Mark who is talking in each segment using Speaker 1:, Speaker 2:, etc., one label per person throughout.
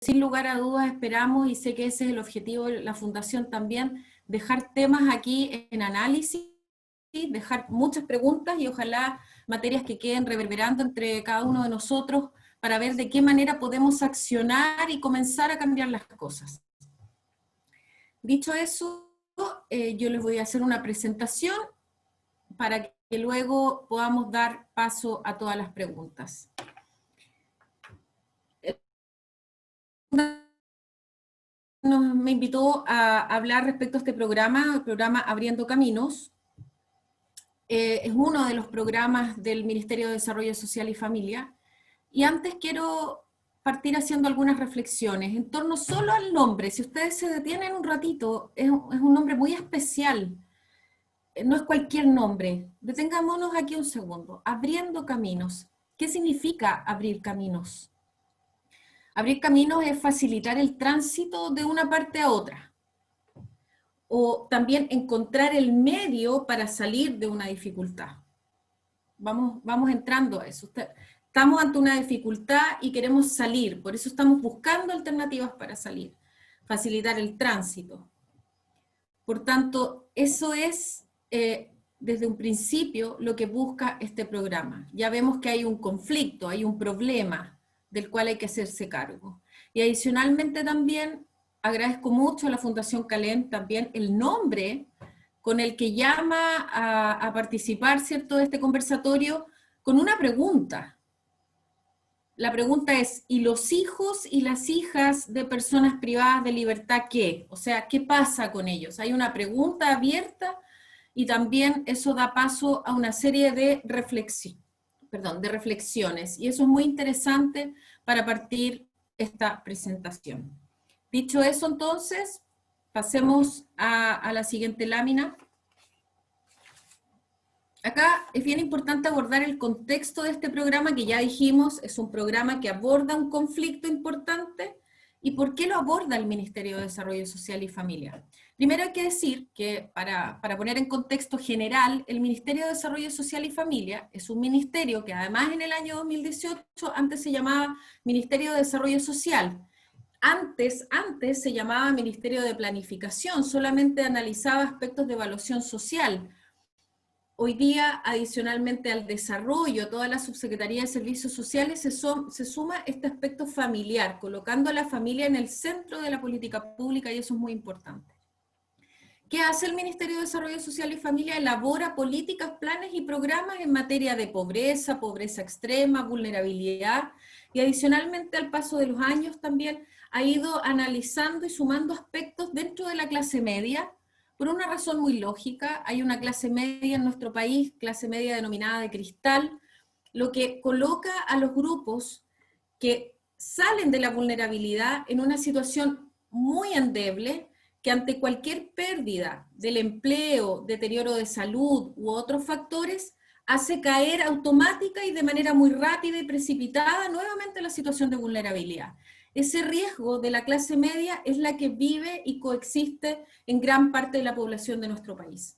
Speaker 1: sin lugar a dudas esperamos, y sé que ese es el objetivo de la Fundación también, dejar temas aquí en análisis, dejar muchas preguntas y ojalá materias que queden reverberando entre cada uno de nosotros para ver de qué manera podemos accionar y comenzar a cambiar las cosas. Dicho eso, yo les voy a hacer una presentación para que luego podamos dar paso a todas las preguntas. Me invitó a hablar respecto a este programa, el programa Abriendo Caminos. Es uno de los programas del Ministerio de Desarrollo Social y Familia. Y antes quiero partir haciendo algunas reflexiones en torno solo al nombre. Si ustedes se detienen un ratito, es un nombre muy especial. No es cualquier nombre. Detengámonos aquí un segundo. Abriendo Caminos. ¿Qué significa abrir caminos? Abrir caminos es facilitar el tránsito de una parte a otra. O también encontrar el medio para salir de una dificultad. Vamos entrando a eso. Estamos ante una dificultad y queremos salir, por eso estamos buscando alternativas para salir. Facilitar el tránsito. Por tanto, eso es desde un principio lo que busca este programa. Ya vemos que hay un conflicto, hay un problema del cual hay que hacerse cargo. Y adicionalmente también agradezco mucho a la Fundación Calem también el nombre con el que llama a participar, ¿cierto?, de este conversatorio con una pregunta. La pregunta es, ¿y los hijos y las hijas de personas privadas de libertad qué? O sea, ¿qué pasa con ellos? Hay una pregunta abierta y también eso da paso a una serie de reflexiones. Y eso es muy interesante para partir esta presentación. Dicho eso, entonces, pasemos a la siguiente lámina. Acá es bien importante abordar el contexto de este programa, que ya dijimos, es un programa que aborda un conflicto importante. ¿Y por qué lo aborda el Ministerio de Desarrollo Social y Familia? Primero hay que decir que, para poner en contexto general, el Ministerio de Desarrollo Social y Familia es un ministerio que además en el año 2018, antes se llamaba Ministerio de Desarrollo Social. Antes se llamaba Ministerio de Planificación, solamente analizaba aspectos de evaluación social. Hoy día, adicionalmente al desarrollo, toda la Subsecretaría de Servicios Sociales se suma este aspecto familiar, colocando a la familia en el centro de la política pública, y eso es muy importante. ¿Qué hace el Ministerio de Desarrollo Social y Familia? Elabora políticas, planes y programas en materia de pobreza, pobreza extrema, vulnerabilidad, y adicionalmente al paso de los años también ha ido analizando y sumando aspectos dentro de la clase media, por una razón muy lógica. Hay una clase media en nuestro país, clase media denominada de cristal, lo que coloca a los grupos que salen de la vulnerabilidad en una situación muy endeble, que ante cualquier pérdida del empleo, deterioro de salud u otros factores, hace caer automática y de manera muy rápida y precipitada nuevamente la situación de vulnerabilidad. Ese riesgo de la clase media es la que vive y coexiste en gran parte de la población de nuestro país.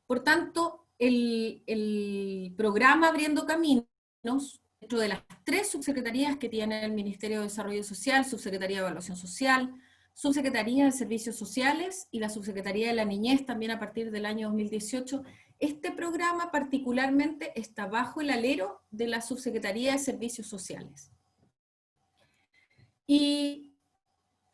Speaker 1: Por tanto, el programa Abriendo Caminos, dentro de las 3 subsecretarías que tiene el Ministerio de Desarrollo Social, Subsecretaría de Evaluación Social, Subsecretaría de Servicios Sociales y la Subsecretaría de la Niñez también a partir del año 2018, este programa particularmente está bajo el alero de la Subsecretaría de Servicios Sociales. Y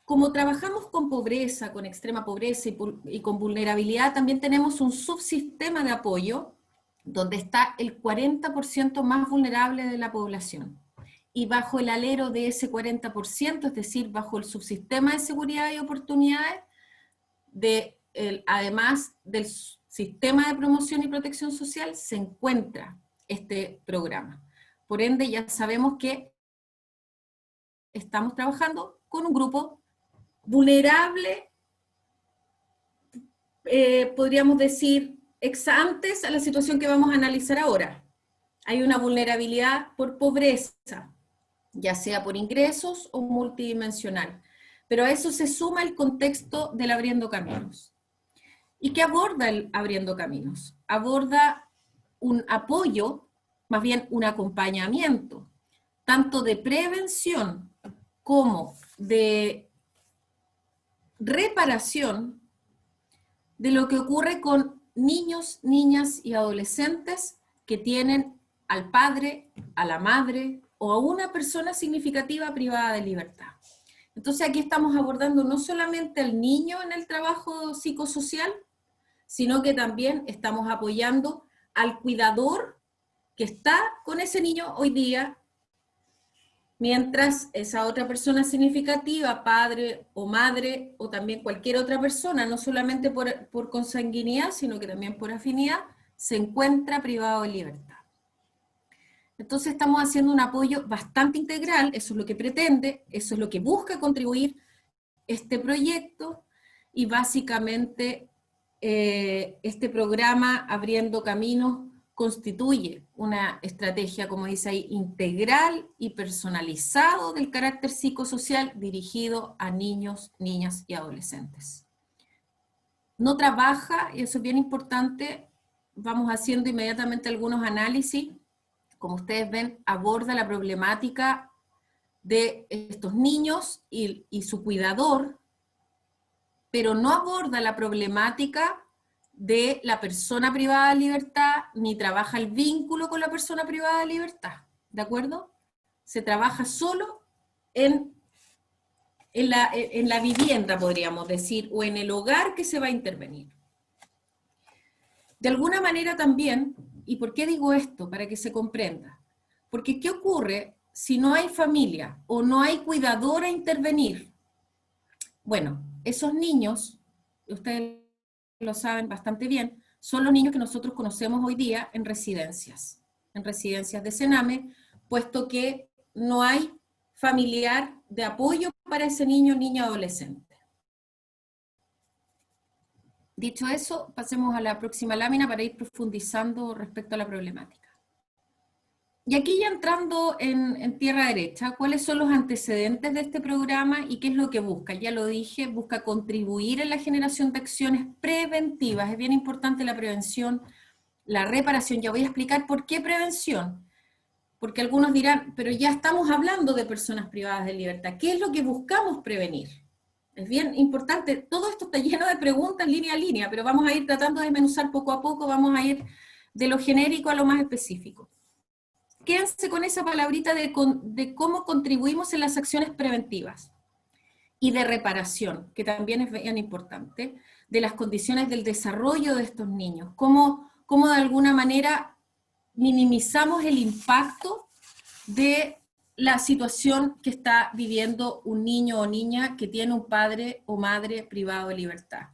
Speaker 1: como trabajamos con pobreza, con extrema pobreza y con vulnerabilidad, también tenemos un subsistema de apoyo donde está el 40% más vulnerable de la población. Y bajo el alero de ese 40%, es decir, bajo el subsistema de seguridad y oportunidades, además del sistema de promoción y protección social, se encuentra este programa. Por ende, ya sabemos que estamos trabajando con un grupo vulnerable, podríamos decir, ex antes a la situación que vamos a analizar ahora. Hay una vulnerabilidad por pobreza, ya sea por ingresos o multidimensional. Pero a eso se suma el contexto del Abriendo Caminos. ¿Y qué aborda el Abriendo Caminos? Aborda un apoyo, más bien un acompañamiento, tanto de prevención como de reparación de lo que ocurre con niños, niñas y adolescentes que tienen al padre, a la madre o a una persona significativa privada de libertad. Entonces aquí estamos abordando no solamente al niño en el trabajo psicosocial, sino que también estamos apoyando al cuidador que está con ese niño hoy día, mientras esa otra persona significativa, padre o madre, o también cualquier otra persona, no solamente por consanguinidad, sino que también por afinidad, se encuentra privado de libertad. Entonces estamos haciendo un apoyo bastante integral, eso es lo que pretende, eso es lo que busca contribuir este proyecto, y básicamente este programa Abriendo Caminos constituye una estrategia, como dice ahí, integral y personalizado del carácter psicosocial dirigido a niños, niñas y adolescentes. No trabaja, y eso es bien importante, vamos haciendo inmediatamente algunos análisis, como ustedes ven, aborda la problemática de estos niños y su cuidador, pero no aborda la problemática de la persona privada de libertad, ni trabaja el vínculo con la persona privada de libertad, ¿de acuerdo? Se trabaja solo en la vivienda, podríamos decir, o en el hogar que se va a intervenir. De alguna manera también, ¿y por qué digo esto? Para que se comprenda. Porque ¿qué ocurre si no hay familia o no hay cuidador a intervenir? Bueno, esos niños, ustedes lo saben bastante bien, son los niños que nosotros conocemos hoy día en residencias de Sename, puesto que no hay familiar de apoyo para ese niño, niña, adolescente. Dicho eso, pasemos a la próxima lámina para ir profundizando respecto a la problemática. Y aquí ya entrando en tierra derecha, ¿cuáles son los antecedentes de este programa y qué es lo que busca? Ya lo dije, busca contribuir en la generación de acciones preventivas. Es bien importante la prevención, la reparación. Ya voy a explicar por qué prevención. Porque algunos dirán, pero ya estamos hablando de personas privadas de libertad. ¿Qué es lo que buscamos prevenir? Es bien importante, todo esto está lleno de preguntas línea a línea, pero vamos a ir tratando de desmenuzar poco a poco, vamos a ir de lo genérico a lo más específico. Quédense con esa palabrita de cómo contribuimos en las acciones preventivas y de reparación, que también es bien importante, de las condiciones del desarrollo de estos niños, cómo de alguna manera minimizamos el impacto de la situación que está viviendo un niño o niña que tiene un padre o madre privado de libertad.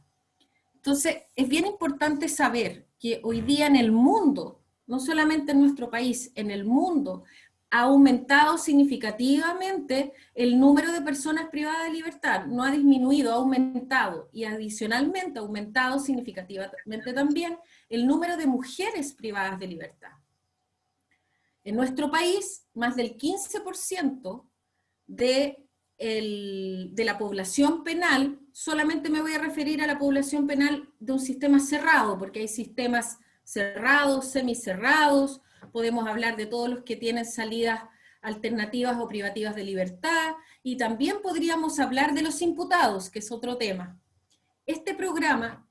Speaker 1: Entonces, es bien importante saber que hoy día en el mundo, no solamente en nuestro país, en el mundo, ha aumentado significativamente el número de personas privadas de libertad, no ha disminuido, ha aumentado, y adicionalmente ha aumentado significativamente también el número de mujeres privadas de libertad. En nuestro país, más del 15% de la población penal, solamente me voy a referir a la población penal de un sistema cerrado, porque hay sistemas cerrados, semicerrados, podemos hablar de todos los que tienen salidas alternativas o privativas de libertad, y también podríamos hablar de los imputados, que es otro tema. Este programa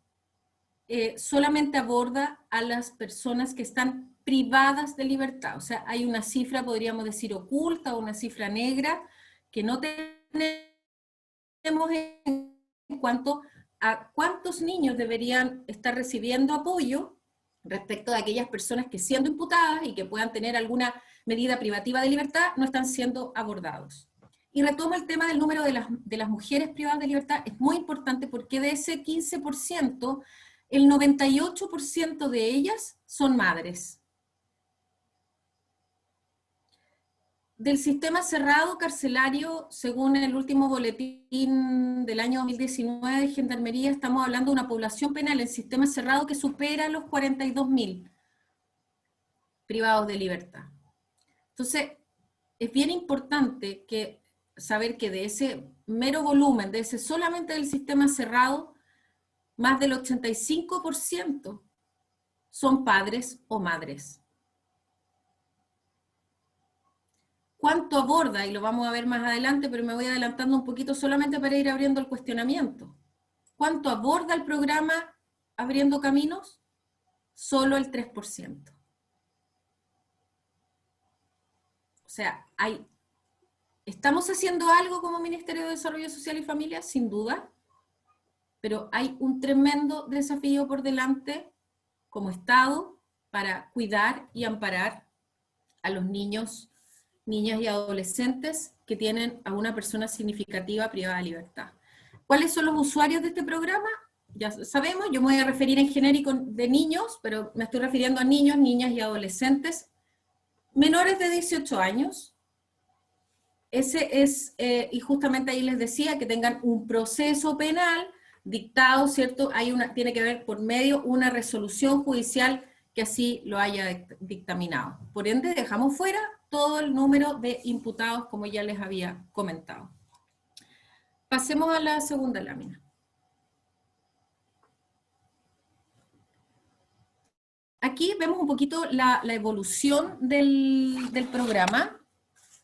Speaker 1: solamente aborda a las personas que están privadas de libertad, o sea, hay una cifra, podríamos decir, oculta, o una cifra negra, que no tenemos en cuanto a cuántos niños deberían estar recibiendo apoyo respecto de aquellas personas que, siendo imputadas y que puedan tener alguna medida privativa de libertad, no están siendo abordados. Y retomo el tema del número de las mujeres privadas de libertad, es muy importante porque de ese 15%, el 98% de ellas son madres. Del sistema cerrado carcelario, según el último boletín del año 2019 de Gendarmería, estamos hablando de una población penal en sistema cerrado que supera los 42.000 privados de libertad. Entonces, es bien importante saber que de ese mero volumen, de ese solamente del sistema cerrado, más del 85% son padres o madres. ¿Cuánto aborda? Y lo vamos a ver más adelante, pero me voy adelantando un poquito solamente para ir abriendo el cuestionamiento. ¿Cuánto aborda el programa Abriendo Caminos? Solo el 3%. O sea, ¿estamos haciendo algo como Ministerio de Desarrollo Social y Familia? Sin duda, pero hay un tremendo desafío por delante como Estado para cuidar y amparar a los niños, niñas y adolescentes que tienen a una persona significativa privada de libertad. ¿Cuáles son los usuarios de este programa? Ya sabemos, yo me voy a referir en genérico de niños, pero me estoy refiriendo a niños, niñas y adolescentes menores de 18 años. Ese es, y justamente ahí les decía que tengan un proceso penal dictado, ¿cierto? Tiene que haber por medio una resolución judicial que así lo haya dictaminado. Por ende, dejamos fuera todo el número de imputados, como ya les había comentado. Pasemos a la segunda lámina. Aquí vemos un poquito la evolución del programa.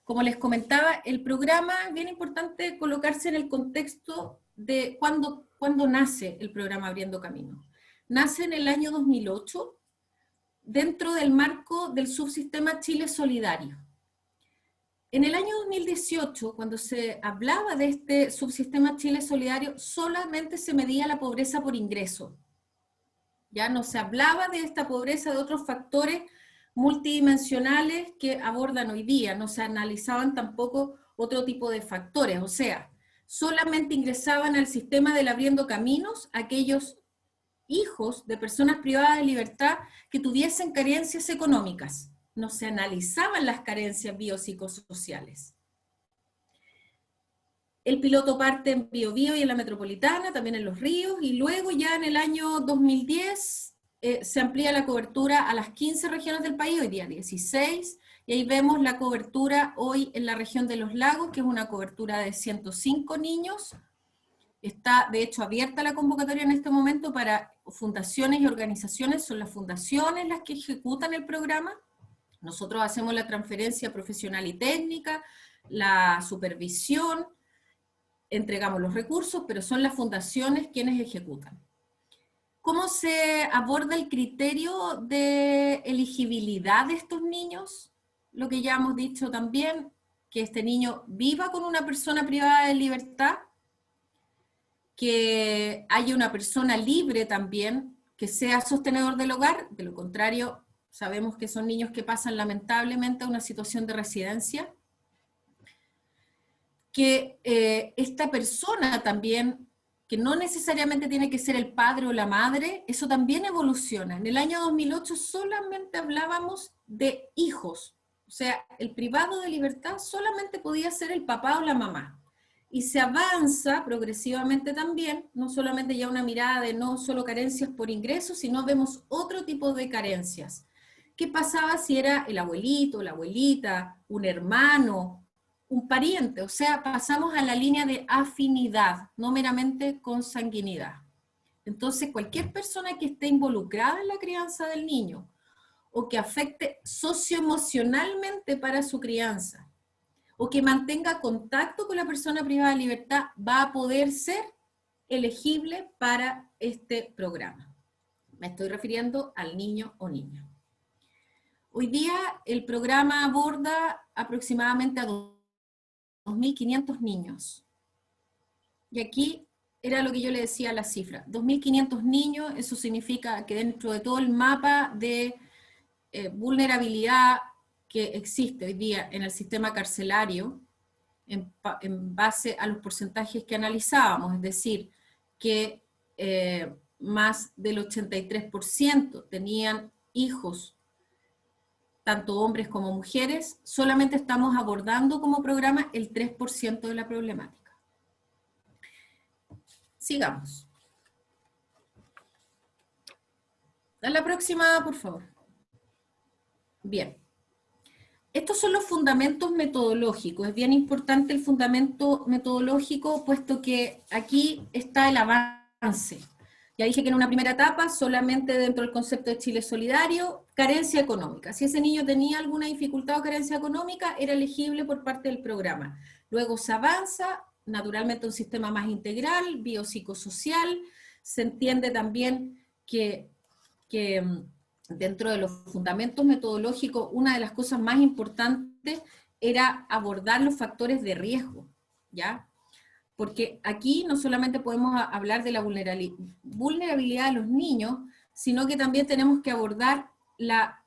Speaker 1: Como les comentaba, el programa, bien importante colocarse en el contexto de cuándo nace el programa Abriendo Caminos. Nace en el año 2008, dentro del marco del subsistema Chile Solidario. En el año 2018, cuando se hablaba de este subsistema Chile Solidario, solamente se medía la pobreza por ingreso. Ya no se hablaba de esta pobreza, de otros factores multidimensionales que abordan hoy día, no se analizaban tampoco otro tipo de factores, o sea, solamente ingresaban al sistema del Abriendo Caminos aquellos hijos de personas privadas de libertad que tuviesen carencias económicas, no se analizaban las carencias biopsicosociales. El piloto parte en Biobío y en la Metropolitana, también en Los Ríos, y luego ya en el año 2010 se amplía la cobertura a las 15 regiones del país, hoy día 16, y ahí vemos la cobertura hoy en la región de Los Lagos, que es una cobertura de 105 niños. Está, de hecho, abierta la convocatoria en este momento para fundaciones y organizaciones, son las fundaciones las que ejecutan el programa. Nosotros hacemos la transferencia profesional y técnica, la supervisión, entregamos los recursos, pero son las fundaciones quienes ejecutan. ¿Cómo se aborda el criterio de elegibilidad de estos niños? Lo que ya hemos dicho también, que este niño viva con una persona privada de libertad, que haya una persona libre también, que sea sostenedor del hogar, de lo contrario, sabemos que son niños que pasan lamentablemente a una situación de residencia, que esta persona también, que no necesariamente tiene que ser el padre o la madre, eso también evoluciona. En el año 2008 solamente hablábamos de hijos, o sea, el privado de libertad solamente podía ser el papá o la mamá. Y se avanza progresivamente también, no solamente ya una mirada de no solo carencias por ingresos, sino vemos otro tipo de carencias. ¿Qué pasaba si era el abuelito, la abuelita, un hermano, un pariente? O sea, pasamos a la línea de afinidad, no meramente consanguinidad. Entonces, cualquier persona que esté involucrada en la crianza del niño o que afecte socioemocionalmente para su crianza o que mantenga contacto con la persona privada de libertad va a poder ser elegible para este programa. Me estoy refiriendo al niño o niña. Hoy día el programa aborda aproximadamente a 2.500 niños. Y aquí era lo que yo le decía a la cifra. 2.500 niños, eso significa que dentro de todo el mapa de vulnerabilidad que existe hoy día en el sistema carcelario, en base a los porcentajes que analizábamos, es decir, que más del 83% tenían hijos, tanto hombres como mujeres, solamente estamos abordando como programa el 3% de la problemática. Sigamos. A la próxima, por favor. Bien. Estos son los fundamentos metodológicos. Es bien importante el fundamento metodológico, puesto que aquí está el avance. Ya dije que en una primera etapa, solamente dentro del concepto de Chile Solidario, carencia económica. Si ese niño tenía alguna dificultad o carencia económica, era elegible por parte del programa. Luego se avanza, naturalmente, un sistema más integral, biopsicosocial. Se entiende también que dentro de los fundamentos metodológicos, una de las cosas más importantes era abordar los factores de riesgo, ¿ya? Porque aquí no solamente podemos hablar de la vulnerabilidad de los niños, sino que también tenemos que abordar la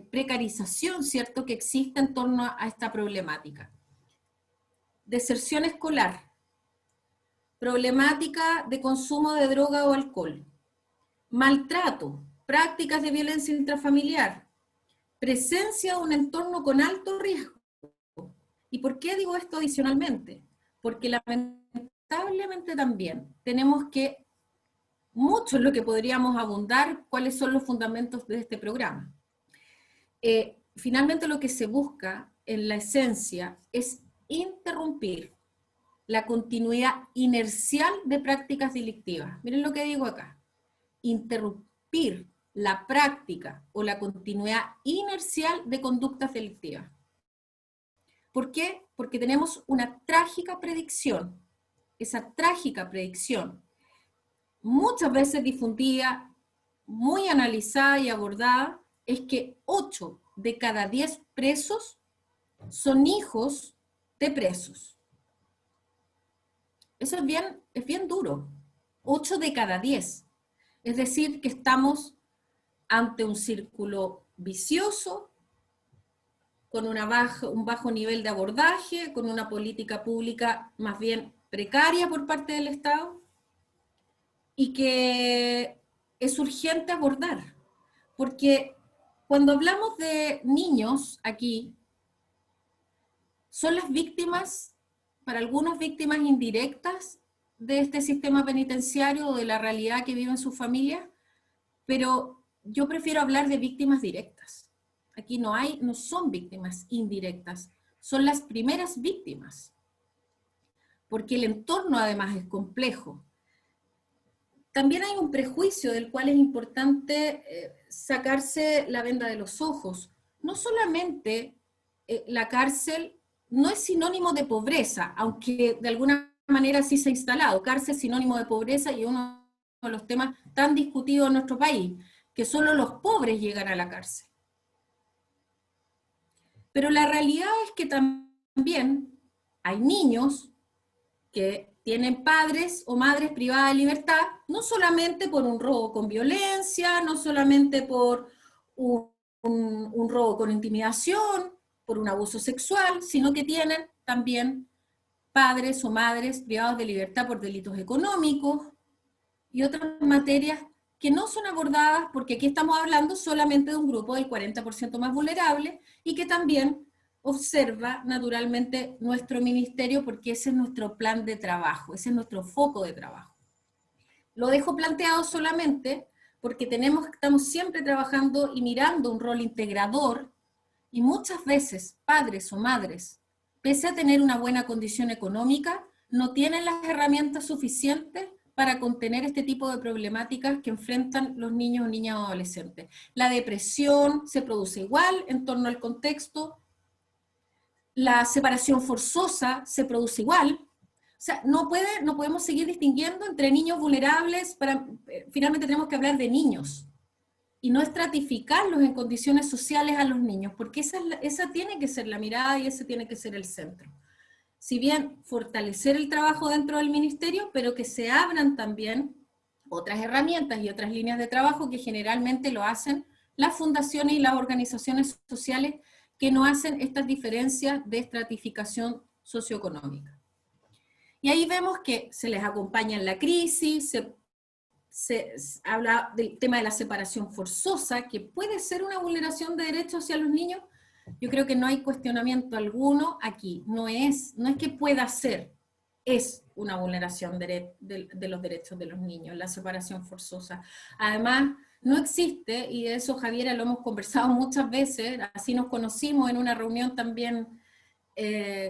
Speaker 1: precarización, ¿cierto?, que existe en torno a esta problemática. Deserción escolar, problemática de consumo de droga o alcohol, maltrato, prácticas de violencia intrafamiliar, presencia de un entorno con alto riesgo. ¿Y por qué digo esto adicionalmente? Porque lamentablemente también tenemos que, mucho es lo que podríamos abundar, cuáles son los fundamentos de este programa. Finalmente lo que se busca en la esencia es interrumpir la continuidad inercial de prácticas delictivas. Miren lo que digo acá. Interrumpir la práctica o la continuidad inercial de conductas delictivas. ¿Por qué? Porque tenemos una trágica predicción. Esa trágica predicción, muchas veces difundida, muy analizada y abordada, es que 8 de cada 10 presos son hijos de presos. Eso es bien duro. 8 de cada 10. Es decir, que estamos ante un círculo vicioso, con un bajo nivel de abordaje, con una política pública más bien precaria por parte del Estado, y que es urgente abordar. Porque cuando hablamos de niños aquí, son las víctimas, para algunos víctimas indirectas de este sistema penitenciario o de la realidad que viven sus familias, pero yo prefiero hablar de víctimas directas. Aquí no son víctimas indirectas, son las primeras víctimas, porque el entorno además es complejo. También hay un prejuicio del cual es importante sacarse la venda de los ojos. No solamente la cárcel no es sinónimo de pobreza, aunque de alguna manera sí se ha instalado. Cárcel es sinónimo de pobreza y uno de los temas tan discutidos en nuestro país, que solo los pobres llegan a la cárcel. Pero la realidad es que también hay niños que tienen padres o madres privadas de libertad, no solamente por un robo con violencia, no solamente por un robo con intimidación, por un abuso sexual, sino que tienen también padres o madres privados de libertad por delitos económicos y otras materias que no son abordadas porque aquí estamos hablando solamente de un grupo del 40% más vulnerable y que también observa naturalmente nuestro ministerio porque ese es nuestro plan de trabajo, ese es nuestro foco de trabajo. Lo dejo planteado solamente porque estamos siempre trabajando y mirando un rol integrador y muchas veces padres o madres, pese a tener una buena condición económica, no tienen las herramientas suficientes para contener este tipo de problemáticas que enfrentan los niños o niñas o adolescentes. La depresión se produce igual en torno al contexto, la separación forzosa se produce igual. O sea, no podemos seguir distinguiendo entre niños vulnerables, finalmente tenemos que hablar de niños y no estratificarlos en condiciones sociales a los niños, porque esa tiene que ser la mirada y ese tiene que ser el centro. Si bien fortalecer el trabajo dentro del ministerio, pero que se abran también otras herramientas y otras líneas de trabajo que generalmente lo hacen las fundaciones y las organizaciones sociales que no hacen estas diferencias de estratificación socioeconómica. Y ahí vemos que se les acompaña en la crisis, se habla del tema de la separación forzosa, que puede ser una vulneración de derechos hacia los niños. Yo creo que no hay cuestionamiento alguno aquí, no es que pueda ser, es una vulneración de los derechos de los niños, la separación forzosa. Además, no existe, y de eso Javiera lo hemos conversado muchas veces, así nos conocimos en una reunión también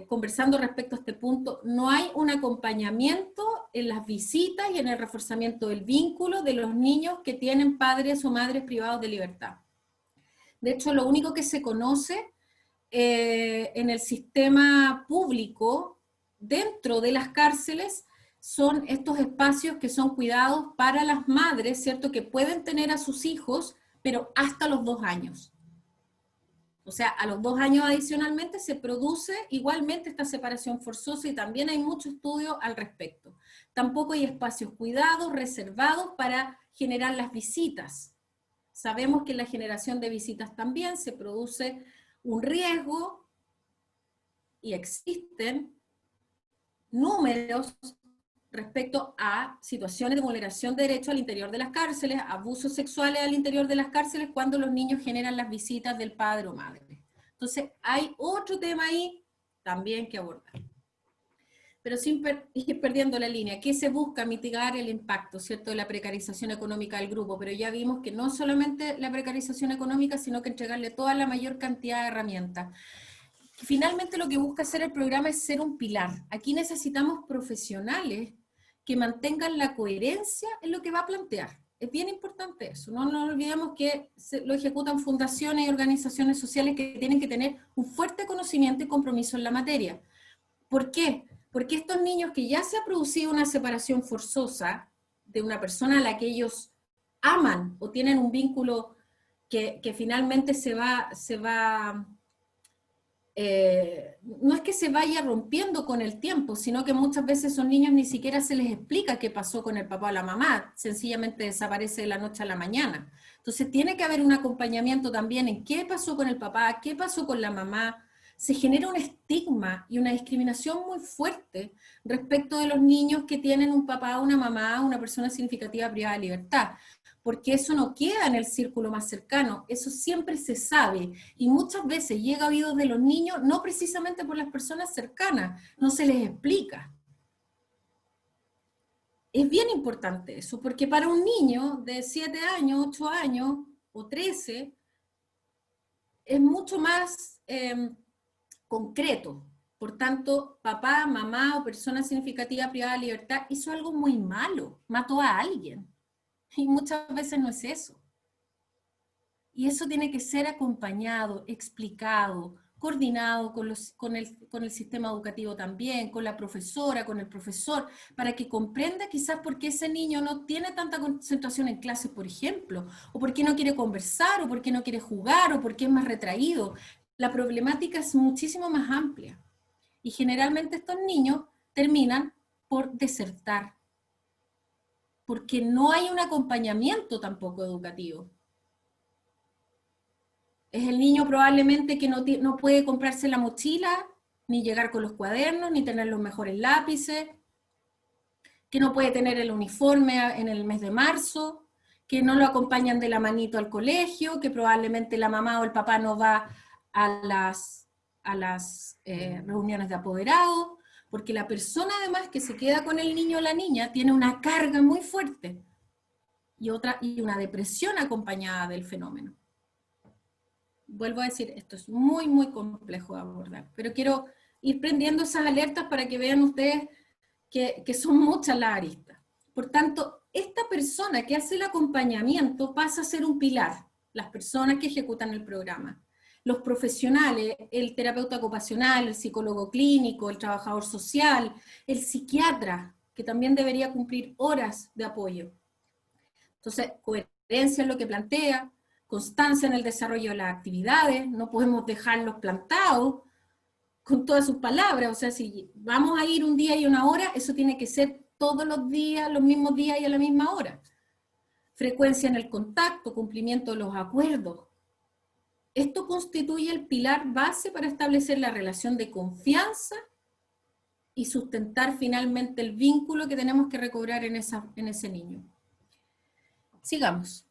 Speaker 1: conversando respecto a este punto, no hay un acompañamiento en las visitas y en el reforzamiento del vínculo de los niños que tienen padres o madres privados de libertad. De hecho, lo único que se conoce en el sistema público, dentro de las cárceles, son estos espacios que son cuidados para las madres, ¿cierto? Que pueden tener a sus hijos, pero hasta los 2 años. O sea, a los 2 años adicionalmente se produce igualmente esta separación forzosa y también hay mucho estudio al respecto. Tampoco hay espacios cuidados, reservados para generar las visitas. Sabemos que en la generación de visitas también se produce un riesgo y existen números respecto a situaciones de vulneración de derechos al interior de las cárceles, abusos sexuales al interior de las cárceles, cuando los niños generan las visitas del padre o madre. Entonces, hay otro tema ahí también que abordar. Pero sin ir perdiendo la línea, ¿qué se busca? Mitigar el impacto, ¿cierto?, de la precarización económica del grupo, pero ya vimos que no solamente la precarización económica, sino que entregarle toda la mayor cantidad de herramientas. Finalmente lo que busca hacer el programa es ser un pilar. Aquí necesitamos profesionales que mantengan la coherencia en lo que va a plantear. Es bien importante eso. No nos olvidemos que lo ejecutan fundaciones y organizaciones sociales que tienen que tener un fuerte conocimiento y compromiso en la materia. ¿Por qué? Porque estos niños que ya se ha producido una separación forzosa de una persona a la que ellos aman o tienen un vínculo que finalmente no es que se vaya rompiendo con el tiempo, sino que muchas veces a esos niños ni siquiera se les explica qué pasó con el papá o la mamá, sencillamente desaparece de la noche a la mañana. Entonces tiene que haber un acompañamiento también en qué pasó con el papá, qué pasó con la mamá. Se genera un estigma y una discriminación muy fuerte respecto de los niños que tienen un papá, una mamá, una persona significativa privada de libertad, porque eso no queda en el círculo más cercano, eso siempre se sabe, y muchas veces llega a oídos de los niños, no precisamente por las personas cercanas, no se les explica. Es bien importante eso, porque para un niño de 7 años, 8 años o 13, es mucho más concreto. Por tanto, papá, mamá o persona significativa privada de libertad hizo algo muy malo, mató a alguien. Y muchas veces no es eso. Y eso tiene que ser acompañado, explicado, coordinado con el sistema educativo también, con la profesora, con el profesor, para que comprenda quizás por qué ese niño no tiene tanta concentración en clases, por ejemplo, o por qué no quiere conversar, o por qué no quiere jugar, o por qué es más retraído. La problemática es muchísimo más amplia. Y generalmente estos niños terminan por desertar, porque no hay un acompañamiento tampoco educativo. Es el niño probablemente que no puede comprarse la mochila, ni llegar con los cuadernos, ni tener los mejores lápices, que no puede tener el uniforme en el mes de marzo, que no lo acompañan de la manito al colegio, que probablemente la mamá o el papá no va a las reuniones de apoderados, porque la persona además que se queda con el niño o la niña tiene una carga muy fuerte y una depresión acompañada del fenómeno. Vuelvo a decir, esto es muy, muy complejo de abordar, pero quiero ir prendiendo esas alertas para que vean ustedes que son muchas las aristas. Por tanto, esta persona que hace el acompañamiento pasa a ser un pilar, las personas que ejecutan el programa. Los profesionales, el terapeuta ocupacional, el psicólogo clínico, el trabajador social, el psiquiatra, que también debería cumplir horas de apoyo. Entonces, coherencia en lo que plantea, constancia en el desarrollo de las actividades, no podemos dejarlos plantados con todas sus palabras, o sea, si vamos a ir un día y una hora, eso tiene que ser todos los días, los mismos días y a la misma hora. Frecuencia en el contacto, cumplimiento de los acuerdos. Esto constituye el pilar base para establecer la relación de confianza y sustentar finalmente el vínculo que tenemos que recobrar en ese niño. Sigamos.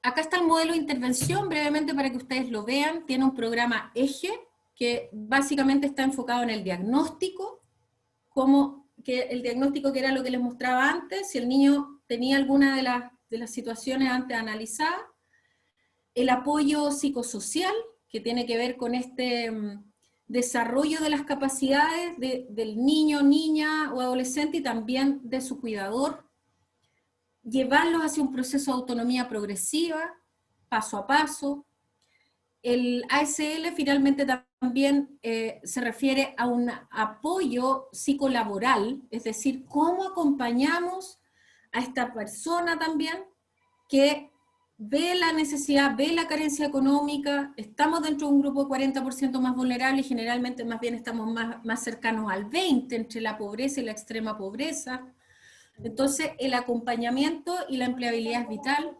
Speaker 1: Acá está el modelo de intervención, brevemente para que ustedes lo vean. Tiene un programa eje, que básicamente está enfocado en el diagnóstico, el diagnóstico que era lo que les mostraba antes, si el niño tenía alguna de las situaciones antes analizadas, el apoyo psicosocial, que tiene que ver con desarrollo de las capacidades del niño, niña o adolescente y también de su cuidador, llevarlos hacia un proceso de autonomía progresiva, paso a paso. El ASL finalmente también se refiere a un apoyo psicolaboral, es decir, cómo acompañamos a esta persona también que ve la necesidad, ve la carencia económica, estamos dentro de un grupo de 40% más vulnerable y generalmente más bien estamos más cercanos al 20% entre la pobreza y la extrema pobreza. Entonces el acompañamiento y la empleabilidad es vital,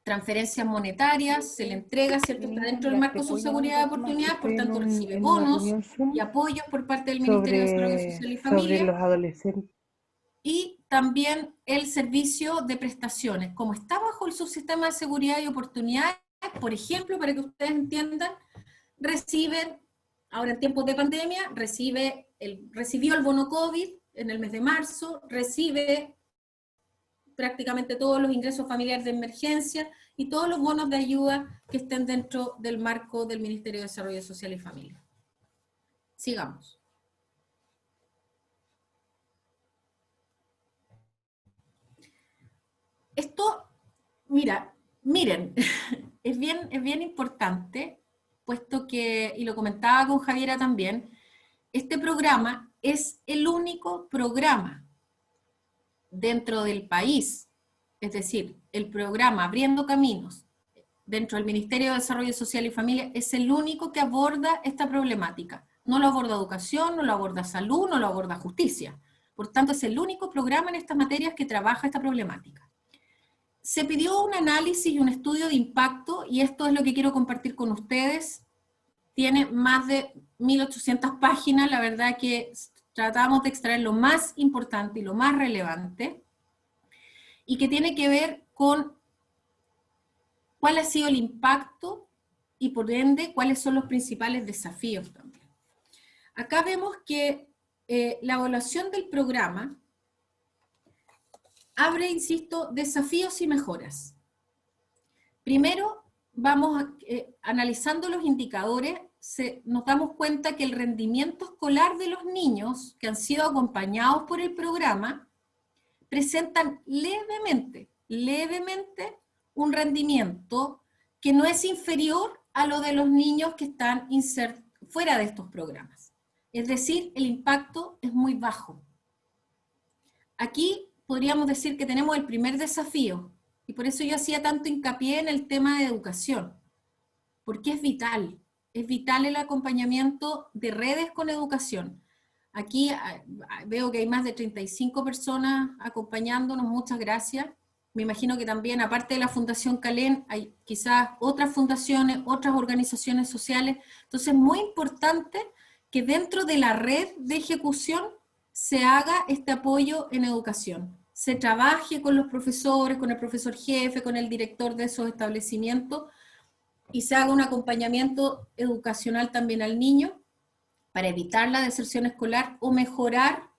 Speaker 1: transferencias monetarias, se le entrega, ¿cierto? Está dentro del marco de su seguridad de oportunidades, por
Speaker 2: Estoy
Speaker 1: tanto recibe
Speaker 2: en una
Speaker 1: bonos
Speaker 2: reunión
Speaker 1: y
Speaker 2: Zoom
Speaker 1: apoyos por parte del Ministerio de Desarrollo Social y
Speaker 2: sobre
Speaker 1: Familia,
Speaker 2: los adolescentes.
Speaker 1: y también el servicio de prestaciones. Como está bajo el subsistema de seguridad y oportunidades, por ejemplo, para que ustedes entiendan, reciben, ahora en tiempos de pandemia, recibió el bono COVID en el mes de marzo, recibe prácticamente todos los ingresos familiares de emergencia y todos los bonos de ayuda que estén dentro del marco del Ministerio de Desarrollo Social y Familia. Sigamos. Esto, miren, es bien importante, puesto que, y lo comentaba con Javiera también, este programa es el único programa dentro del país, es decir, el programa Abriendo Caminos dentro del Ministerio de Desarrollo Social y Familia es el único que aborda esta problemática. No lo aborda educación, no lo aborda salud, no lo aborda justicia. Por tanto, es el único programa en estas materias que trabaja esta problemática. Se pidió un análisis y un estudio de impacto, y esto es lo que quiero compartir con ustedes. Tiene más de 1800 páginas, la verdad que tratamos de extraer lo más importante y lo más relevante, y que tiene que ver con cuál ha sido el impacto y por ende cuáles son los principales desafíos también. Acá vemos que la evaluación del programa abre, insisto, desafíos y mejoras. Primero, vamos analizando los indicadores, nos damos cuenta que el rendimiento escolar de los niños que han sido acompañados por el programa presentan levemente un rendimiento que no es inferior a lo de los niños que están fuera de estos programas. Es decir, el impacto es muy bajo. Aquí podríamos decir que tenemos el primer desafío, y por eso yo hacía tanto hincapié en el tema de educación, porque es vital el acompañamiento de redes con educación. Aquí veo que hay más de 35 personas acompañándonos, muchas gracias. Me imagino que también, aparte de la Fundación Calén, hay quizás otras fundaciones, otras organizaciones sociales. Entonces es muy importante que dentro de la red de ejecución se haga este apoyo en educación. Se trabaje con los profesores, con el profesor jefe, con el director de esos establecimientos, y se haga un acompañamiento educacional también al niño para evitar la deserción escolar o mejorar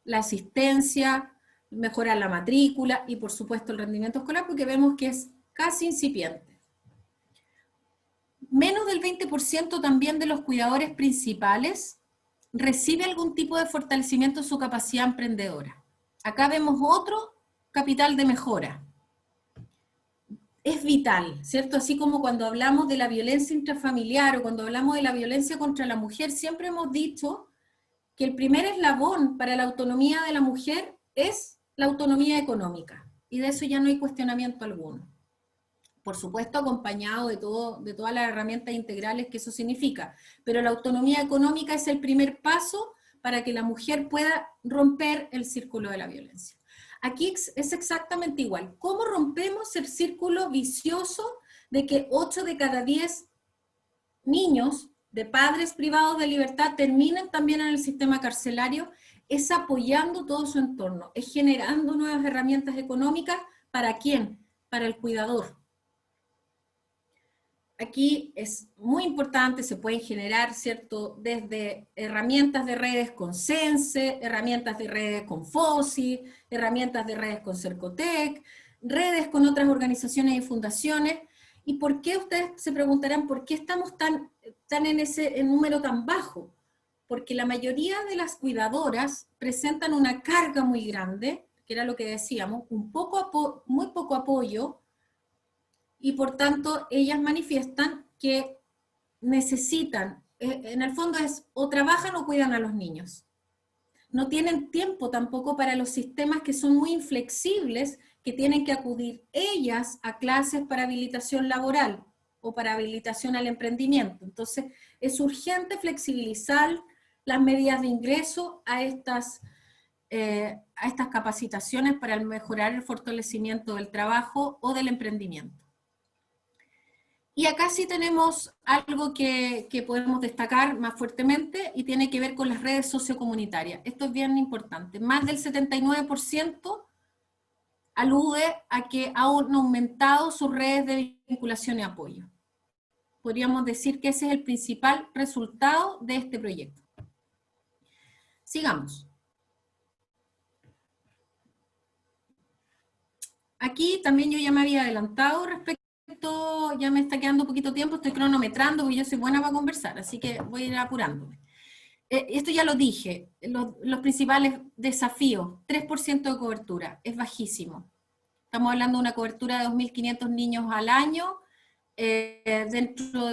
Speaker 1: la asistencia, mejorar la matrícula y por supuesto el rendimiento escolar, porque vemos que es casi incipiente. Menos del 20% también de los cuidadores principales recibe algún tipo de fortalecimiento de su capacidad emprendedora. Acá vemos otro capital de mejora. Es vital, ¿cierto? Así como cuando hablamos de la violencia intrafamiliar o cuando hablamos de la violencia contra la mujer, siempre hemos dicho que el primer eslabón para la autonomía de la mujer es la autonomía económica, y de eso ya no hay cuestionamiento alguno. Por supuesto, acompañado de todas las herramientas integrales que eso significa, pero la autonomía económica es el primer paso para que la mujer pueda romper el círculo de la violencia. Aquí es exactamente igual. ¿Cómo rompemos el círculo vicioso de que 8 de cada 10 niños de padres privados de libertad terminen también en el sistema carcelario? Es apoyando todo su entorno, es generando nuevas herramientas económicas. ¿Para quién? Para el cuidador. Aquí es muy importante, se pueden generar, ¿cierto?, desde herramientas de redes con Sense, herramientas de redes con FOSI, herramientas de redes con Cercotec, redes con otras organizaciones y fundaciones. ¿Y por qué? Ustedes se preguntarán, ¿por qué estamos tan están en ese número tan bajo? Porque la mayoría de las cuidadoras presentan una carga muy grande, que era lo que decíamos, muy poco apoyo, y por tanto ellas manifiestan que necesitan, en el fondo es o trabajan o cuidan a los niños. No tienen tiempo tampoco para los sistemas que son muy inflexibles, que tienen que acudir ellas a clases para habilitación laboral o para habilitación al emprendimiento. Entonces, es urgente flexibilizar las medidas de ingreso a estas capacitaciones para mejorar el fortalecimiento del trabajo o del emprendimiento. Y acá sí tenemos algo que podemos destacar más fuertemente y tiene que ver con las redes sociocomunitarias. Esto es bien importante. Más del 79% alude a que han aumentado sus redes de vinculación y apoyo. Podríamos decir que ese es el principal resultado de este proyecto. Sigamos. Aquí también yo ya me había adelantado respecto, ya me está quedando poquito tiempo, estoy cronometrando porque yo soy buena para conversar, así que voy a ir apurándome. Esto ya lo dije, los principales desafíos, 3% de cobertura, es bajísimo. Estamos hablando de una cobertura de 2.500 niños al año, dentro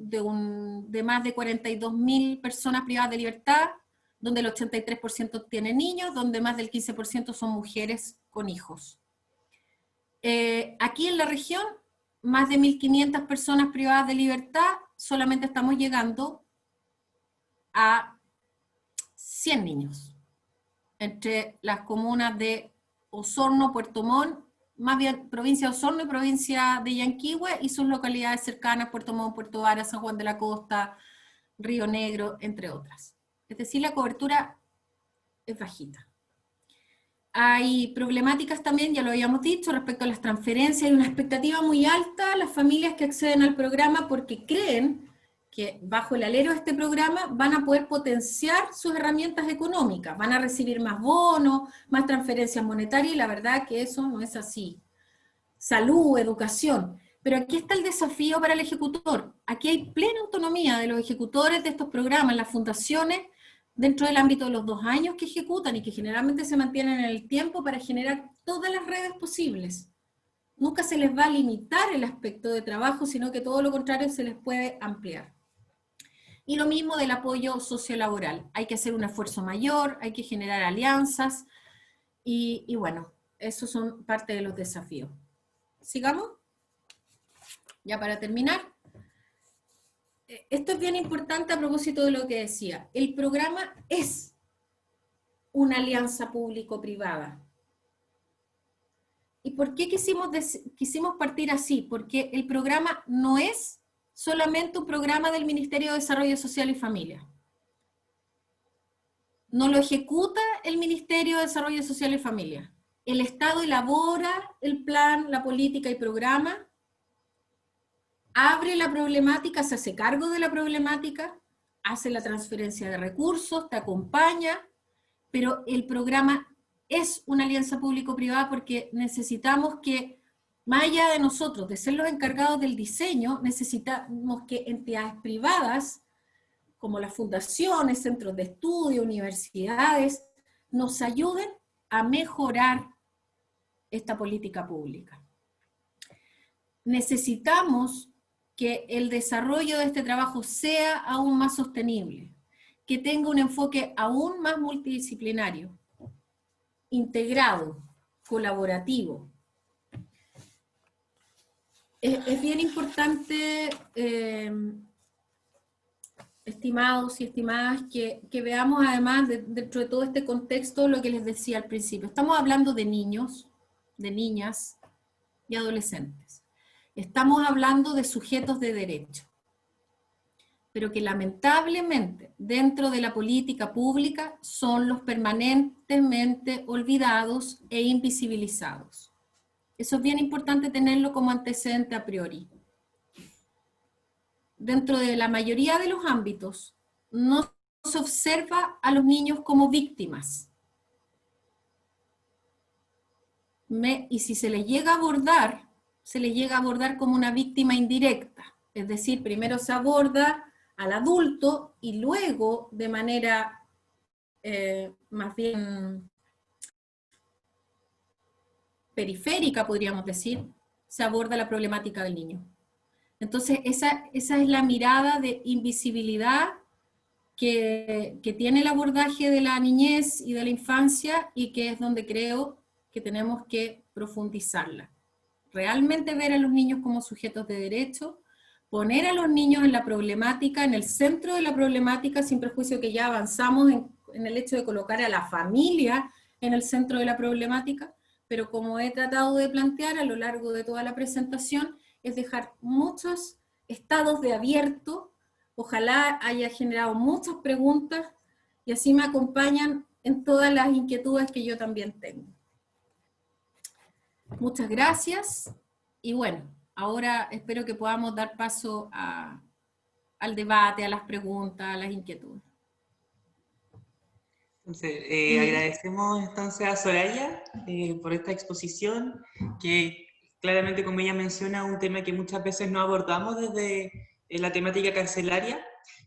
Speaker 1: de más de 42.000 personas privadas de libertad, donde el 83% tiene niños, donde más del 15% son mujeres con hijos. Aquí en la región, más de 1.500 personas privadas de libertad, solamente estamos llegando a 100 niños, entre las comunas de Osorno, Puerto Montt, más bien provincia de Osorno y provincia de Yanquihue, y sus localidades cercanas, Puerto Montt, Puerto Vara, San Juan de la Costa, Río Negro, entre otras. Es decir, la cobertura es bajita. Hay problemáticas también, ya lo habíamos dicho, respecto a las transferencias. Hay una expectativa muy alta a las familias que acceden al programa porque creen que bajo el alero de este programa van a poder potenciar sus herramientas económicas, van a recibir más bonos, más transferencias monetarias, y la verdad que eso no es así. Salud, educación. Pero aquí está el desafío para el ejecutor. Aquí hay plena autonomía de los ejecutores de estos programas, las fundaciones, dentro del ámbito de los 2 años que ejecutan y que generalmente se mantienen en el tiempo para generar todas las redes posibles. Nunca se les va a limitar el aspecto de trabajo, sino que todo lo contrario se les puede ampliar. Y lo mismo del apoyo sociolaboral. Hay que hacer un esfuerzo mayor, hay que generar alianzas y bueno, esos son parte de los desafíos. ¿Sigamos? Ya para terminar. Esto es bien importante a propósito de lo que decía. El programa es una alianza público-privada. ¿Y por qué quisimos partir así? Porque el programa no es solamente un programa del Ministerio de Desarrollo Social y Familia. No lo ejecuta el Ministerio de Desarrollo Social y Familia. El Estado elabora el plan, la política y programa, abre la problemática, se hace cargo de la problemática, hace la transferencia de recursos, te acompaña, pero el programa es una alianza público-privada porque necesitamos que, más allá de nosotros, de ser los encargados del diseño, necesitamos que entidades privadas, como las fundaciones, centros de estudio, universidades, nos ayuden a mejorar esta política pública. Necesitamos que el desarrollo de este trabajo sea aún más sostenible, que tenga un enfoque aún más multidisciplinario, integrado, colaborativo. Es bien importante, estimados y estimadas, que veamos además dentro de todo este contexto lo que les decía al principio. Estamos hablando de niños, de niñas y adolescentes. Estamos hablando de sujetos de derecho, pero que lamentablemente dentro de la política pública son los permanentemente olvidados e invisibilizados. Eso es bien importante tenerlo como antecedente a priori. Dentro de la mayoría de los ámbitos no se observa a los niños como víctimas. Y si se les llega a abordar como una víctima indirecta. Es decir, primero se aborda al adulto y luego, de manera más bien periférica, podríamos decir, se aborda la problemática del niño. Entonces, esa es la mirada de invisibilidad que tiene el abordaje de la niñez y de la infancia, y que es donde creo que tenemos que profundizarla. Realmente ver a los niños como sujetos de derecho, poner a los niños en la problemática, en el centro de la problemática, sin perjuicio que ya avanzamos en el hecho de colocar a la familia en el centro de la problemática, pero como he tratado de plantear a lo largo de toda la presentación, es dejar muchos estados de abierto. Ojalá haya generado muchas preguntas y así me acompañan en todas las inquietudes que yo también tengo. Muchas gracias y bueno, ahora espero que podamos dar paso al debate, a las preguntas, a las inquietudes.
Speaker 2: Entonces, agradecemos entonces a Soraya por esta exposición, que claramente, como ella menciona, un tema que muchas veces no abordamos desde la temática carcelaria.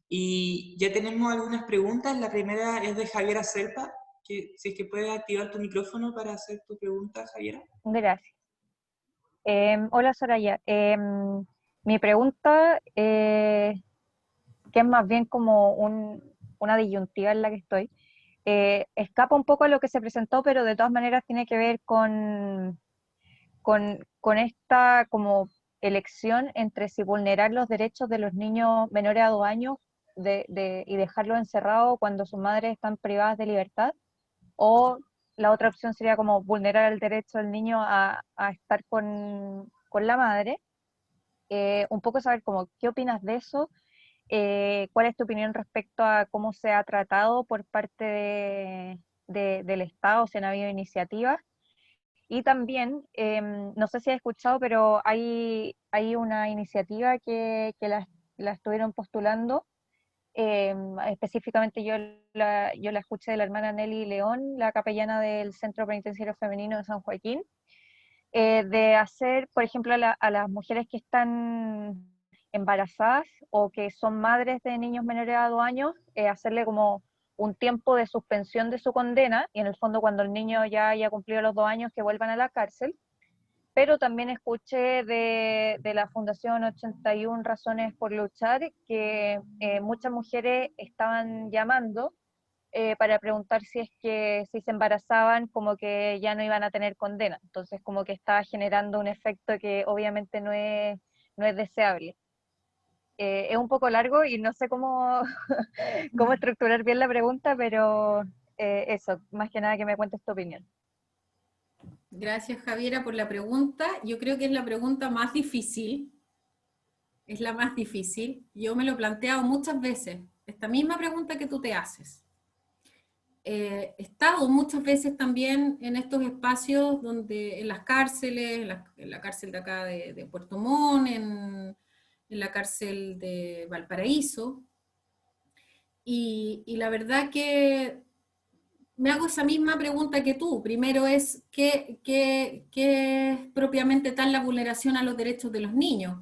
Speaker 2: Y ya tenemos algunas preguntas. La primera es de Javiera Selpa, que si es que puedes activar tu micrófono para hacer tu pregunta, Javiera.
Speaker 3: Gracias. Hola Soraya. Mi pregunta, que es más bien como una disyuntiva en la que estoy, escapa un poco a lo que se presentó, pero de todas maneras tiene que ver con esta como elección entre si vulnerar los derechos de los niños menores a 2 años y dejarlos encerrados cuando sus madres están privadas de libertad, o la otra opción sería como vulnerar el derecho del niño a estar con la madre. Un poco saber como, ¿qué opinas de eso? ¿Cuál es tu opinión respecto a cómo se ha tratado por parte del Estado, si han habido iniciativas? Y también, no sé si has escuchado, pero hay una iniciativa que la estuvieron postulando. Específicamente yo la escuché de la hermana Nelly León, la capellana del Centro Penitenciario Femenino de San Joaquín, de hacer, por ejemplo, a las mujeres que están embarazadas o que son madres de niños menores a 2 años, hacerle como un tiempo de suspensión de su condena, y en el fondo cuando el niño ya haya cumplido los 2 años que vuelvan a la cárcel. Pero también escuché de la Fundación 81 Razones por Luchar que muchas mujeres estaban llamando para preguntar si es que si se embarazaban como que ya no iban a tener condena. Entonces como que estaba generando un efecto que obviamente no es deseable. Es un poco largo y no sé cómo, cómo estructurar bien la pregunta, pero eso, más que nada que me cuentes tu opinión.
Speaker 1: Gracias, Javiera, por la pregunta. Yo creo que es la pregunta más difícil. Es la más difícil. Yo me lo he planteado muchas veces. Esta misma pregunta que tú te haces. He estado muchas veces también en estos espacios donde, en las cárceles, en la cárcel de acá de Puerto Montt, en la cárcel de Valparaíso. Y la verdad que me hago esa misma pregunta que tú. Primero es, ¿qué es propiamente tal la vulneración a los derechos de los niños?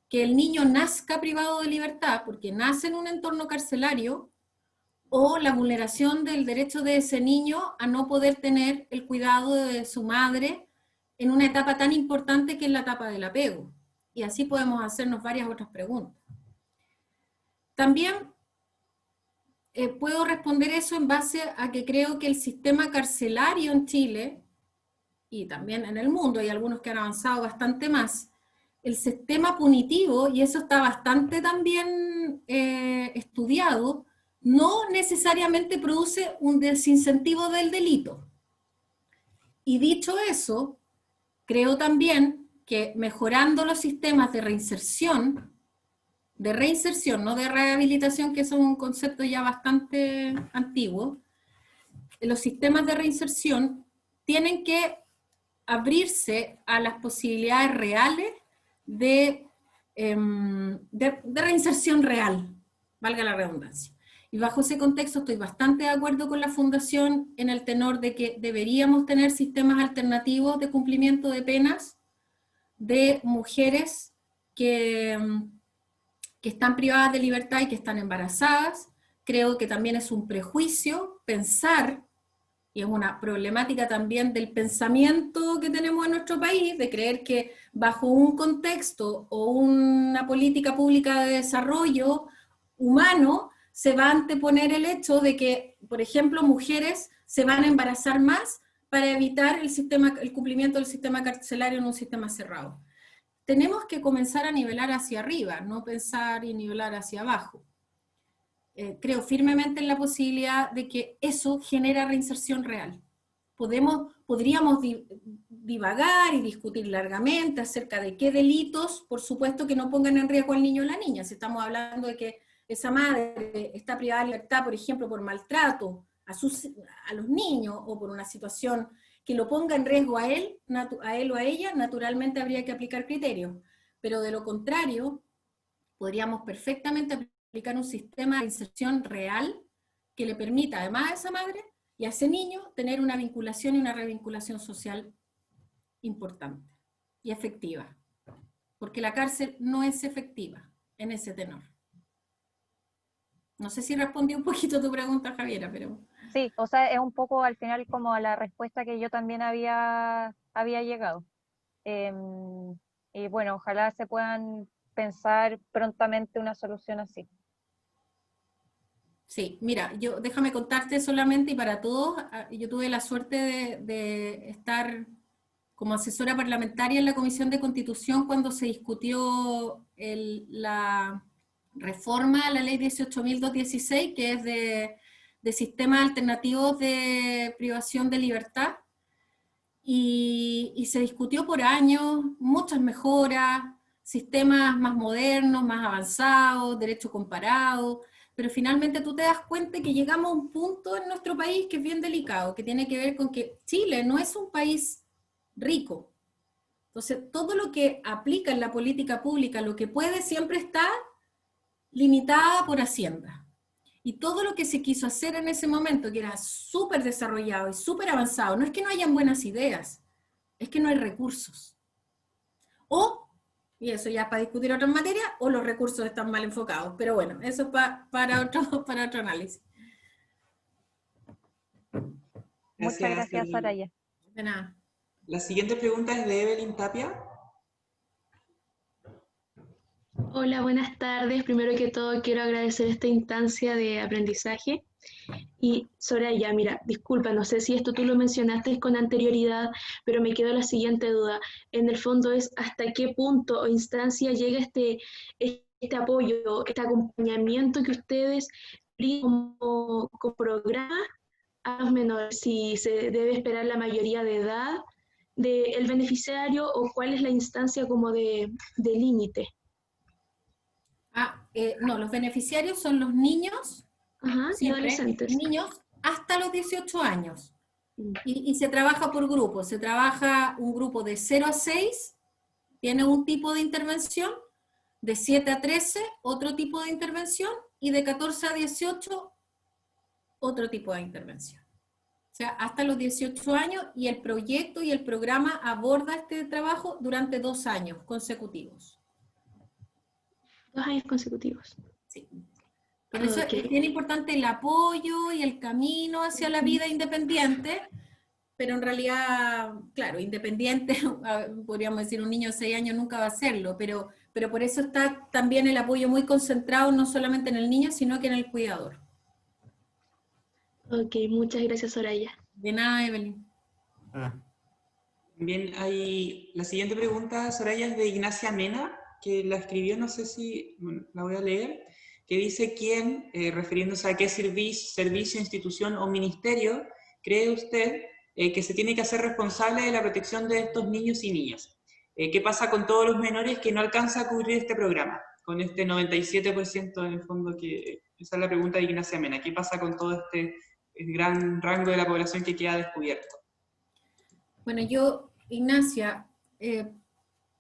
Speaker 1: Que el niño nazca privado de libertad porque nace en un entorno carcelario, o la vulneración del derecho de ese niño a no poder tener el cuidado de su madre en una etapa tan importante que es la etapa del apego. Y así podemos hacernos varias otras preguntas. También puedo responder eso en base a que creo que el sistema carcelario en Chile, y también en el mundo, hay algunos que han avanzado bastante más, el sistema punitivo, y eso está bastante también estudiado, no necesariamente produce un desincentivo del delito. Y dicho eso, creo también que mejorando los sistemas de reinserción, no de rehabilitación, que es un concepto ya bastante antiguo, los sistemas de reinserción tienen que abrirse a las posibilidades reales de reinserción real, valga la redundancia. Y bajo ese contexto estoy bastante de acuerdo con la Fundación en el tenor de que deberíamos tener sistemas alternativos de cumplimiento de penas de mujeres que que están privadas de libertad y que están embarazadas. Creo que también es un prejuicio pensar, y es una problemática también del pensamiento que tenemos en nuestro país, de creer que bajo un contexto o una política pública de desarrollo humano se va a anteponer el hecho de que, por ejemplo, mujeres se van a embarazar más para evitar el cumplimiento del sistema carcelario en un sistema cerrado. Tenemos que comenzar a nivelar hacia arriba, no pensar y nivelar hacia abajo. Creo firmemente en la posibilidad de que eso genera reinserción real. Podríamos divagar y discutir largamente acerca de qué delitos, por supuesto, que no pongan en riesgo al niño o la niña. Si estamos hablando de que esa madre está privada de libertad, por ejemplo, por maltrato a los niños, o por una situación que lo ponga en riesgo a él o a ella, naturalmente habría que aplicar criterios. Pero de lo contrario, podríamos perfectamente aplicar un sistema de inserción real que le permita, además a esa madre y a ese niño, tener una vinculación y una revinculación social importante y efectiva. Porque la cárcel no es efectiva en ese tenor. No sé si respondí un poquito a tu pregunta, Javiera, pero...
Speaker 3: Sí, o sea, es un poco al final como a la respuesta que yo también había llegado. Y bueno, ojalá se puedan pensar prontamente una solución así.
Speaker 1: Sí, mira, déjame contarte solamente, y para todos, yo tuve la suerte de estar como asesora parlamentaria en la Comisión de Constitución cuando se discutió la reforma a la ley 18.216, que es de sistemas alternativos de privación de libertad, y se discutió por años, muchas mejoras, sistemas más modernos, más avanzados, derecho comparado, pero finalmente tú te das cuenta que llegamos a un punto en nuestro país que es bien delicado, que tiene que ver con que Chile no es un país rico. Entonces, todo lo que aplica en la política pública, lo que puede, siempre está limitada por Hacienda. Y todo lo que se quiso hacer en ese momento, que era súper desarrollado y súper avanzado, no es que no hayan buenas ideas, es que no hay recursos. O, y eso ya es para discutir otras materias, o los recursos están mal enfocados. Pero bueno, eso es para otro análisis.
Speaker 3: Muchas gracias, Soraya.
Speaker 1: De nada.
Speaker 2: La siguiente pregunta es de Evelyn Tapia.
Speaker 4: Hola, buenas tardes. Primero que todo quiero agradecer esta instancia de aprendizaje. Y Soraya, mira, disculpa, no sé si esto tú lo mencionaste con anterioridad, pero me quedó la siguiente duda. En el fondo es hasta qué punto o instancia llega este apoyo, este acompañamiento que ustedes brindan como programa a los menores, si se debe esperar la mayoría de edad del beneficiario o cuál es la instancia como de límite.
Speaker 1: No, los beneficiarios son los niños,
Speaker 4: Ajá, y adolescentes.
Speaker 1: niños hasta los 18 años. Y se trabaja por grupos, se trabaja un grupo de 0 a 6, tiene un tipo de intervención, de 7 a 13, otro tipo de intervención, y de 14 a 18, otro tipo de intervención. O sea, hasta los 18 años, y el proyecto y el programa aborda este trabajo durante 2 años consecutivos.
Speaker 4: 2 años consecutivos.
Speaker 1: Sí. Por eso es bien importante el apoyo y el camino hacia la vida independiente, pero en realidad, claro, independiente, podríamos decir un niño de 6 años nunca va a hacerlo, pero por eso está también el apoyo muy concentrado, no solamente en el niño, sino que en el cuidador.
Speaker 4: Ok, muchas gracias, Soraya.
Speaker 1: De nada, Evelyn.
Speaker 2: Bien, la siguiente pregunta, Soraya, es de Ignacia Mena, que la escribió, no sé si, bueno, la voy a leer, que dice: ¿quién, refiriéndose a qué servicio, institución o ministerio, cree usted que se tiene que hacer responsable de la protección de estos niños y niñas? ¿Qué pasa con todos los menores que no alcanza a cubrir este programa? Con este 97% en el fondo, esa es la pregunta de Ignacia Mena. ¿Qué pasa con todo este gran rango de la población que queda descubierto?
Speaker 1: Bueno, yo, Ignacia,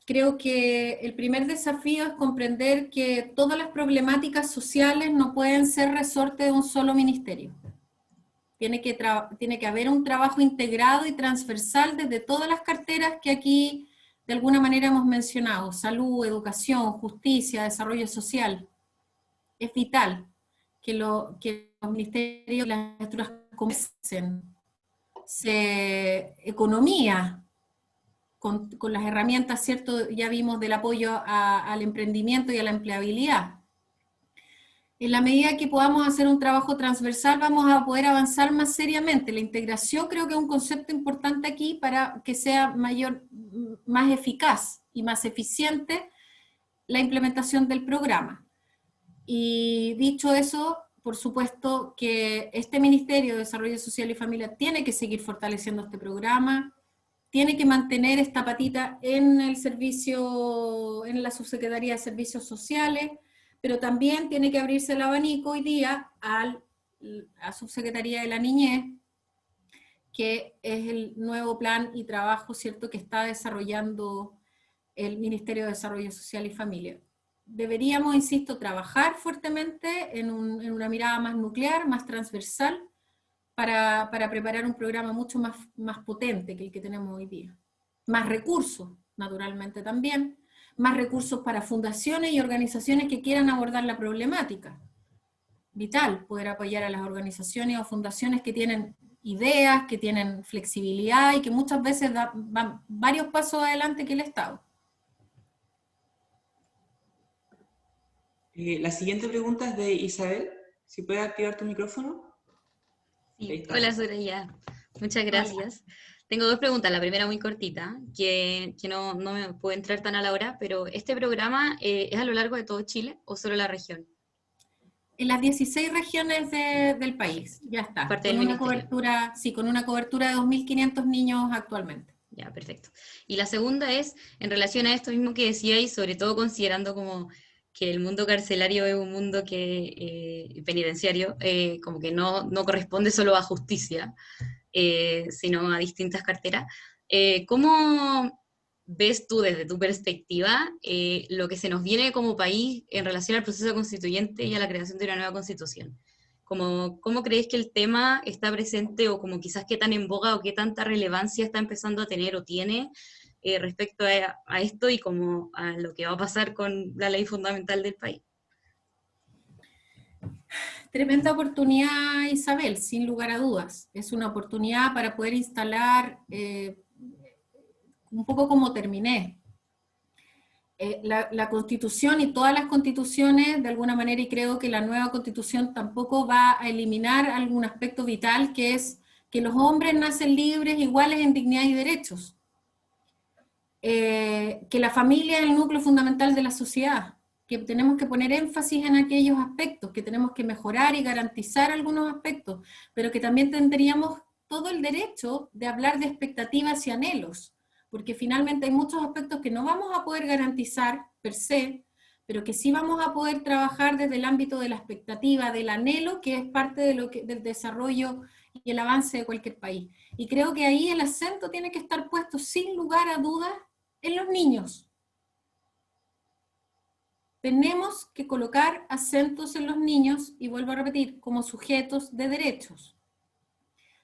Speaker 1: creo que el primer desafío es comprender que todas las problemáticas sociales no pueden ser resorte de un solo ministerio. Tiene que haber un trabajo integrado y transversal desde todas las carteras que aquí de alguna manera hemos mencionado: salud, educación, justicia, desarrollo social. es vital que los ministerios y las estructuras comiencen economía con las herramientas, ¿cierto? Ya vimos del apoyo al emprendimiento y a la empleabilidad. En la medida que podamos hacer un trabajo transversal, vamos a poder avanzar más seriamente. La integración creo que es un concepto importante aquí para que sea más eficaz y más eficiente la implementación del programa. Y dicho eso, por supuesto que este Ministerio de Desarrollo Social y Familia tiene que seguir fortaleciendo este programa, tiene que mantener esta patita en el servicio, en la Subsecretaría de Servicios Sociales, pero también tiene que abrirse el abanico hoy día a Subsecretaría de la Niñez, que es el nuevo plan y trabajo, ¿cierto?, que está desarrollando el Ministerio de Desarrollo Social y Familia. Deberíamos, insisto, trabajar fuertemente en una mirada más nuclear, más transversal, para preparar un programa mucho más potente que el que tenemos hoy día. Más recursos, naturalmente también, más recursos para fundaciones y organizaciones que quieran abordar la problemática. Vital poder apoyar a las organizaciones o fundaciones que tienen ideas, que tienen flexibilidad y que muchas veces van varios pasos adelante que el Estado.
Speaker 2: La siguiente pregunta es de Isabel. Si puedes activar tu micrófono.
Speaker 5: Sí. Hola, Soraya. Muchas gracias. Hola. Tengo dos preguntas. La primera muy cortita, que no me puedo entrar tan a la hora, pero ¿este programa es a lo largo de todo Chile o solo la región?
Speaker 1: En las 16 regiones del país, ya está.
Speaker 5: Parte
Speaker 1: con
Speaker 5: del
Speaker 1: una cobertura, sí, con una cobertura de 2.500 niños actualmente.
Speaker 5: Ya, perfecto. Y la segunda es, en relación a esto mismo que decíais, sobre todo considerando como que el mundo carcelario es un mundo penitenciario, como que no corresponde solo a justicia, sino a distintas carteras. ¿Cómo ves tú desde tu perspectiva lo que se nos viene como país en relación al proceso constituyente y a la creación de una nueva constitución? ¿Cómo crees que el tema está presente o como quizás qué tan en boga o qué tanta relevancia está empezando a tener o tiene respecto a esto y como a lo que va a pasar con la ley fundamental del país?
Speaker 1: Tremenda oportunidad, Isabel, sin lugar a dudas. Es una oportunidad para poder instalar, un poco como terminé, la Constitución y todas las constituciones, de alguna manera, y creo que la nueva Constitución tampoco va a eliminar algún aspecto vital, que es que los hombres nacen libres, iguales en dignidad y derechos. Que la familia es el núcleo fundamental de la sociedad, que tenemos que poner énfasis en aquellos aspectos, que tenemos que mejorar y garantizar algunos aspectos, pero que también tendríamos todo el derecho de hablar de expectativas y anhelos, porque finalmente hay muchos aspectos que no vamos a poder garantizar per se, pero que sí vamos a poder trabajar desde el ámbito de la expectativa, del anhelo, que es parte del desarrollo y el avance de cualquier país. Y creo que ahí el acento tiene que estar puesto sin lugar a dudas en los niños. Tenemos que colocar acentos en los niños, y vuelvo a repetir, como sujetos de derechos.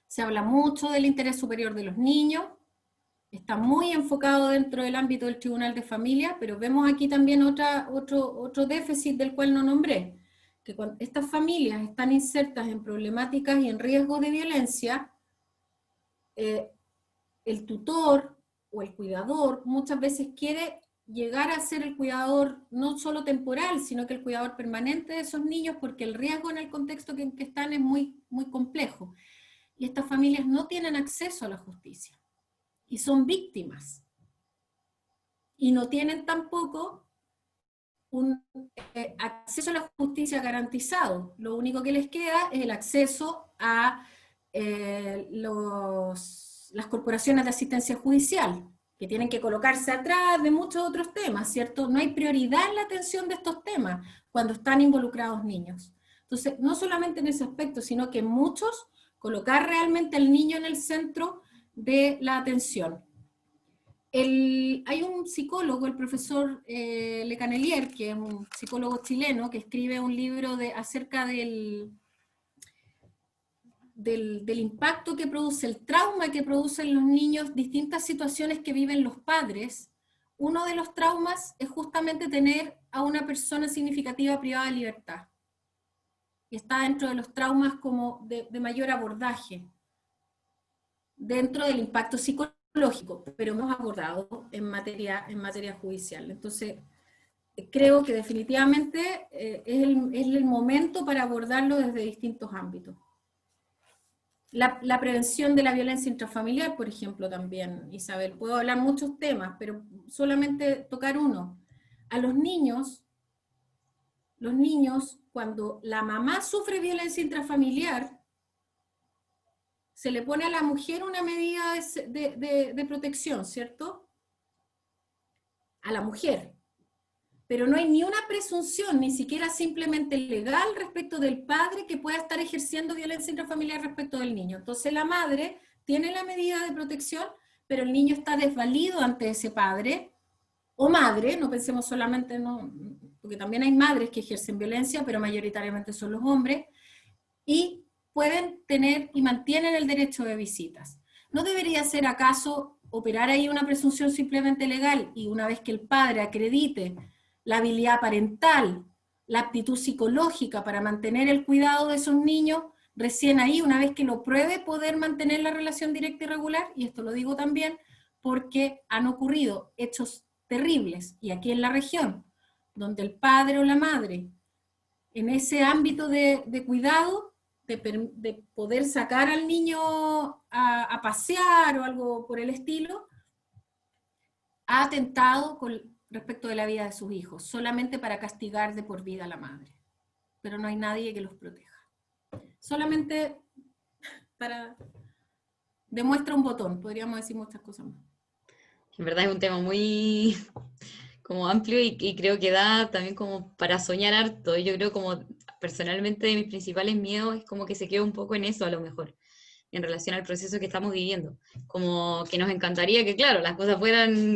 Speaker 1: Se habla mucho del interés superior de los niños, está muy enfocado dentro del ámbito del Tribunal de Familia, pero vemos aquí también otro déficit del cual no nombré, que cuando estas familias están insertas en problemáticas y en riesgo de violencia, el tutor o el cuidador muchas veces quiere llegar a ser el cuidador no solo temporal, sino que el cuidador permanente de esos niños, porque el riesgo en el contexto en que están es muy complejo. Y estas familias no tienen acceso a la justicia. Y son víctimas. Y no tienen tampoco un acceso a la justicia garantizado. Lo único que les queda es el acceso a las corporaciones de asistencia judicial, que tienen que colocarse atrás de muchos otros temas, ¿cierto? No hay prioridad en la atención de estos temas cuando están involucrados niños. Entonces, no solamente en ese aspecto, sino que muchos, colocar realmente al niño en el centro de la atención. Hay un psicólogo, el profesor Le Canelier, que es un psicólogo chileno, que escribe un libro acerca del impacto que produce, el trauma que producen los niños, distintas situaciones que viven los padres. Uno de los traumas es justamente tener a una persona significativa privada de libertad. y está dentro de los traumas como de mayor abordaje, dentro del impacto psicológico, pero hemos abordado en materia judicial. Entonces, creo que definitivamente es el momento para abordarlo desde distintos ámbitos. La prevención de la violencia intrafamiliar, por ejemplo, también, Isabel. Puedo hablar muchos temas, pero solamente tocar uno. A los niños, cuando la mamá sufre violencia intrafamiliar, se le pone a la mujer una medida de protección, ¿cierto? A la mujer. Pero no hay ni una presunción, ni siquiera simplemente legal, respecto del padre que pueda estar ejerciendo violencia intrafamiliar respecto del niño. Entonces la madre tiene la medida de protección, pero el niño está desvalido ante ese padre, o madre, no pensemos solamente, no, porque también hay madres que ejercen violencia, pero mayoritariamente son los hombres, y pueden tener y mantienen el derecho de visitas. ¿No debería ser acaso operar ahí una presunción simplemente legal, y una vez que el padre acredite la habilidad parental, la aptitud psicológica para mantener el cuidado de esos niños, recién ahí, una vez que lo pruebe, poder mantener la relación directa y regular? Y esto lo digo también porque han ocurrido hechos terribles, y aquí en la región, donde el padre o la madre, en ese ámbito de cuidado, de poder sacar al niño a pasear o algo por el estilo, ha atentado respecto de la vida de sus hijos, solamente para castigar de por vida a la madre. Pero no hay nadie que los proteja. Solamente para... demuestra un botón, podríamos decir muchas cosas más.
Speaker 5: En verdad es un tema muy como amplio y creo que da también como para soñar harto. Yo creo como personalmente mis principales miedos es como que se quede un poco en eso a lo mejor, en relación al proceso que estamos viviendo. Como que nos encantaría que, claro, las cosas fueran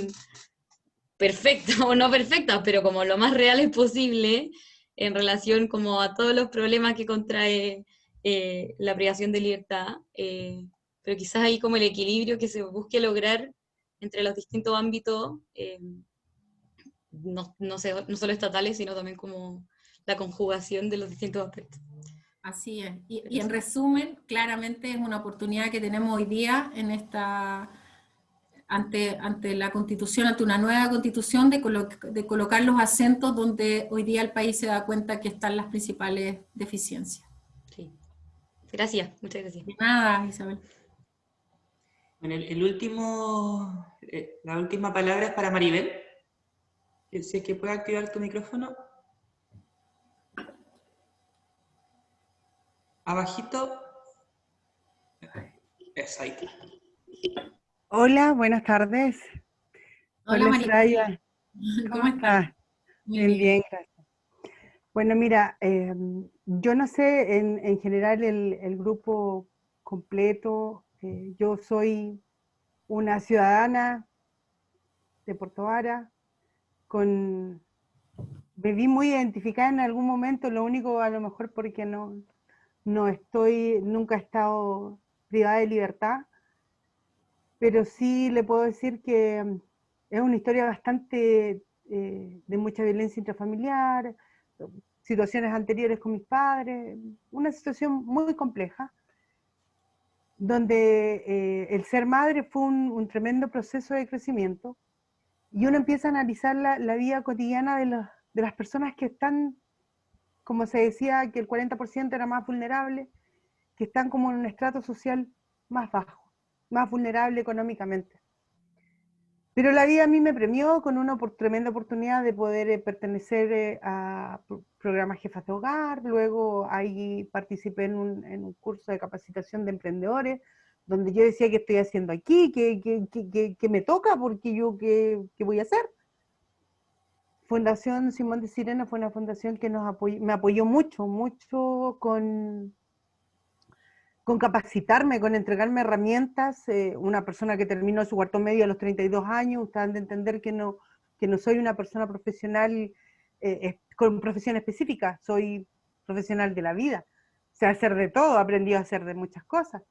Speaker 5: perfectas o no perfectas, pero como lo más reales posible en relación como a todos los problemas que contrae la privación de libertad, pero quizás ahí como el equilibrio que se busque lograr entre los distintos ámbitos, no solo estatales, sino también como la conjugación de los distintos aspectos.
Speaker 1: Así es. Y en resumen, claramente es una oportunidad que tenemos hoy día en esta, ante la Constitución, ante una nueva Constitución, de colocar los acentos donde hoy día el país se da cuenta que están las principales deficiencias.
Speaker 5: Sí. Gracias, muchas gracias.
Speaker 1: De nada, Isabel.
Speaker 2: Bueno, la última palabra es para Maribel. Si es que puede activar tu micrófono. Abajito. Eso, ahí está.
Speaker 6: Hola, buenas tardes.
Speaker 1: Hola, María.
Speaker 6: Soraya.
Speaker 1: ¿Cómo estás?
Speaker 6: Bien, bien, gracias. Bueno, mira, yo no sé en general el grupo completo. Yo soy una ciudadana de Puerto Vara, me vi muy identificada en algún momento, lo único a lo mejor porque nunca he estado privada de libertad, pero sí le puedo decir que es una historia bastante de mucha violencia intrafamiliar, situaciones anteriores con mis padres, una situación muy compleja, donde el ser madre fue un tremendo proceso de crecimiento, y uno empieza a analizar la vida cotidiana de las personas que están, como se decía, que el 40% era más vulnerable, que están como en un estrato social más bajo, más vulnerable económicamente. Pero la vida a mí me premió con una tremenda oportunidad de poder pertenecer a programas jefas de hogar. Luego ahí participé en un curso de capacitación de emprendedores, donde yo decía: ¿qué estoy haciendo aquí? ¿Qué me toca? Porque yo, ¿qué voy a hacer? Fundación Simón de Sirena fue una fundación que me apoyó mucho, mucho con capacitarme, con entregarme herramientas. Una persona que terminó su cuarto medio a los 32 años, ustedes han de entender que no soy una persona profesional con profesión específica, soy profesional de la vida. Sé hacer de todo, aprendí a hacer de muchas cosas.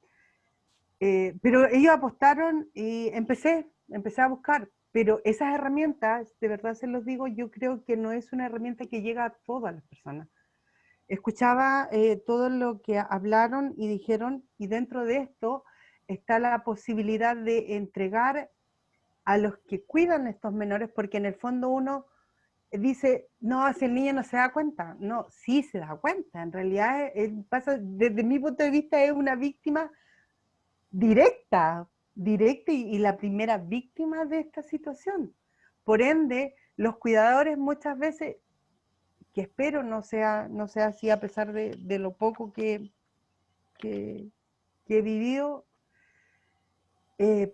Speaker 6: Pero ellos apostaron y empecé a buscar. Pero esas herramientas, de verdad se los digo, yo creo que no es una herramienta que llega a todas las personas. escuchaba todo lo que hablaron y dijeron, y dentro de esto está la posibilidad de entregar a los que cuidan estos menores, porque en el fondo uno dice, no, si el niño no se da cuenta. No, sí se da cuenta. En realidad, pasa, desde mi punto de vista, es una víctima directa, y la primera víctima de esta situación. Por ende, los cuidadores muchas veces, que espero no sea así a pesar de lo poco que he vivido,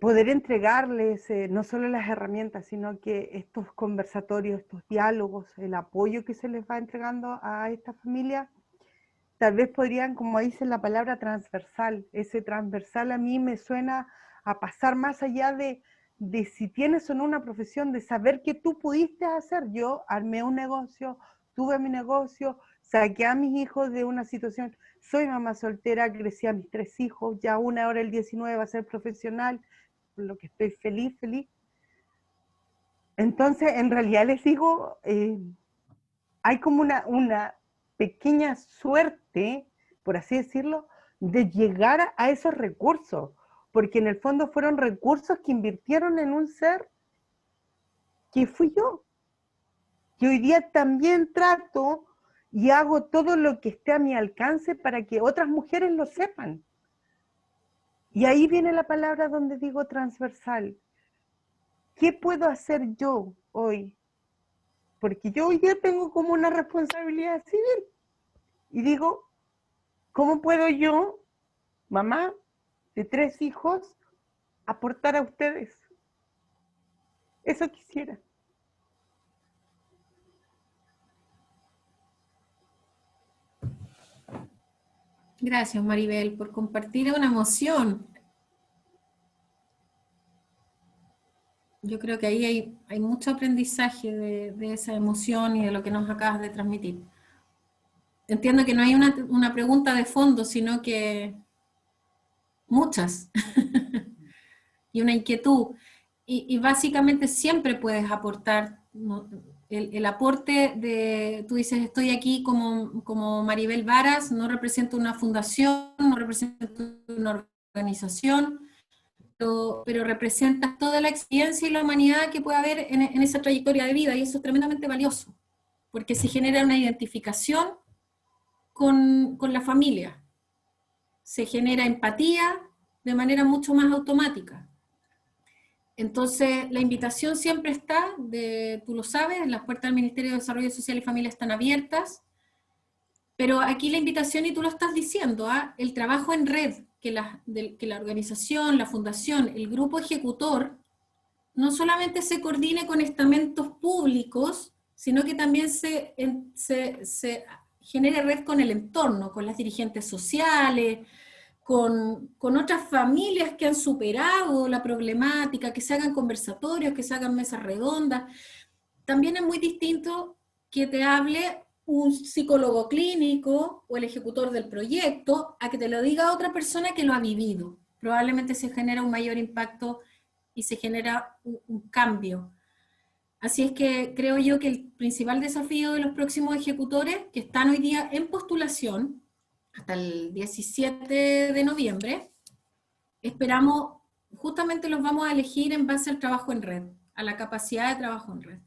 Speaker 6: poder entregarles no solo las herramientas, sino que estos conversatorios, estos diálogos, el apoyo que se les va entregando a esta familia, tal vez podrían, como dice la palabra transversal, ese transversal a mí me suena a pasar más allá de si tienes o no una profesión, de saber qué tú pudiste hacer. Yo armé un negocio, tuve mi negocio, saqué a mis hijos de una situación, soy mamá soltera, crecí a mis 3 hijos, ya una hora el 19 va a ser profesional, por lo que estoy feliz. Entonces, en realidad les digo, hay como una pequeña suerte, por así decirlo, de llegar a esos recursos, porque en el fondo fueron recursos que invirtieron en un ser que fui yo, que hoy día también trato y hago todo lo que esté a mi alcance para que otras mujeres lo sepan. Y ahí viene la palabra donde digo transversal. ¿Qué puedo hacer yo hoy? Porque yo hoy día tengo como una responsabilidad civil. Y digo, ¿cómo puedo yo, mamá de 3 hijos, aportar a ustedes? Eso quisiera.
Speaker 1: Gracias, Maribel, por compartir una emoción. Yo creo que ahí hay mucho aprendizaje de esa emoción y de lo que nos acabas de transmitir. Entiendo que no hay una pregunta de fondo, sino que muchas. Y una inquietud. Y básicamente siempre puedes aportar, ¿no? El aporte de, tú dices, estoy aquí como Maribel Varas, no represento una fundación, no represento una organización, pero representas toda la experiencia y la humanidad que puede haber en esa trayectoria de vida, y eso es tremendamente valioso, porque se genera una identificación con la familia, se genera empatía de manera mucho más automática. Entonces, la invitación siempre está, tú lo sabes, las puertas del Ministerio de Desarrollo Social y Familia están abiertas, pero aquí la invitación, y tú lo estás diciendo, el trabajo en red, que la organización, la fundación, el grupo ejecutor, no solamente se coordine con estamentos públicos, sino que también se genere red con el entorno, con las dirigentes sociales, con otras familias que han superado la problemática, que se hagan conversatorios, que se hagan mesas redondas. También es muy distinto que te hable un psicólogo clínico o el ejecutor del proyecto a que te lo diga otra persona que lo ha vivido. Probablemente se genera un mayor impacto y se genera un cambio. Así es que creo yo que el principal desafío de los próximos ejecutores que están hoy día en postulación, hasta el 17 de noviembre, esperamos, justamente los vamos a elegir en base al trabajo en red, a la capacidad de trabajo en red.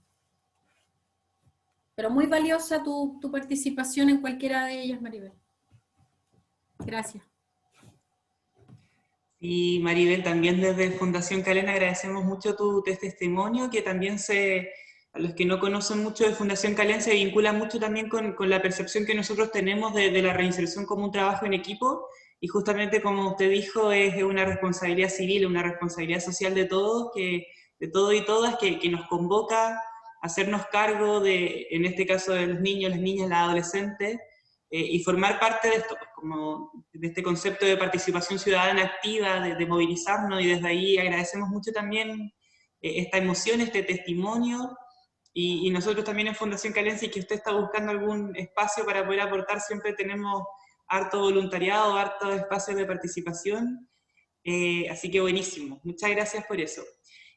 Speaker 1: Pero muy valiosa tu participación en cualquiera de ellas, Maribel. Gracias.
Speaker 2: Y Maribel, también desde Fundación Calén agradecemos mucho tu testimonio, que también a los que no conocen mucho de Fundación Calén se vincula mucho también con la percepción que nosotros tenemos de la reinserción como un trabajo en equipo, y justamente como usted dijo, es una responsabilidad civil, una responsabilidad social de todos, de todos y todas, que nos convoca a hacernos cargo de, en este caso, de los niños, las niñas, las adolescentes, y formar parte de esto, pues, como de este concepto de participación ciudadana activa, de movilizarnos, y desde ahí agradecemos mucho también esta emoción, este testimonio, y nosotros también en Fundación Calén, si que usted está buscando algún espacio para poder aportar, siempre tenemos harto voluntariado, harto espacios de participación, así que buenísimo, muchas gracias por eso.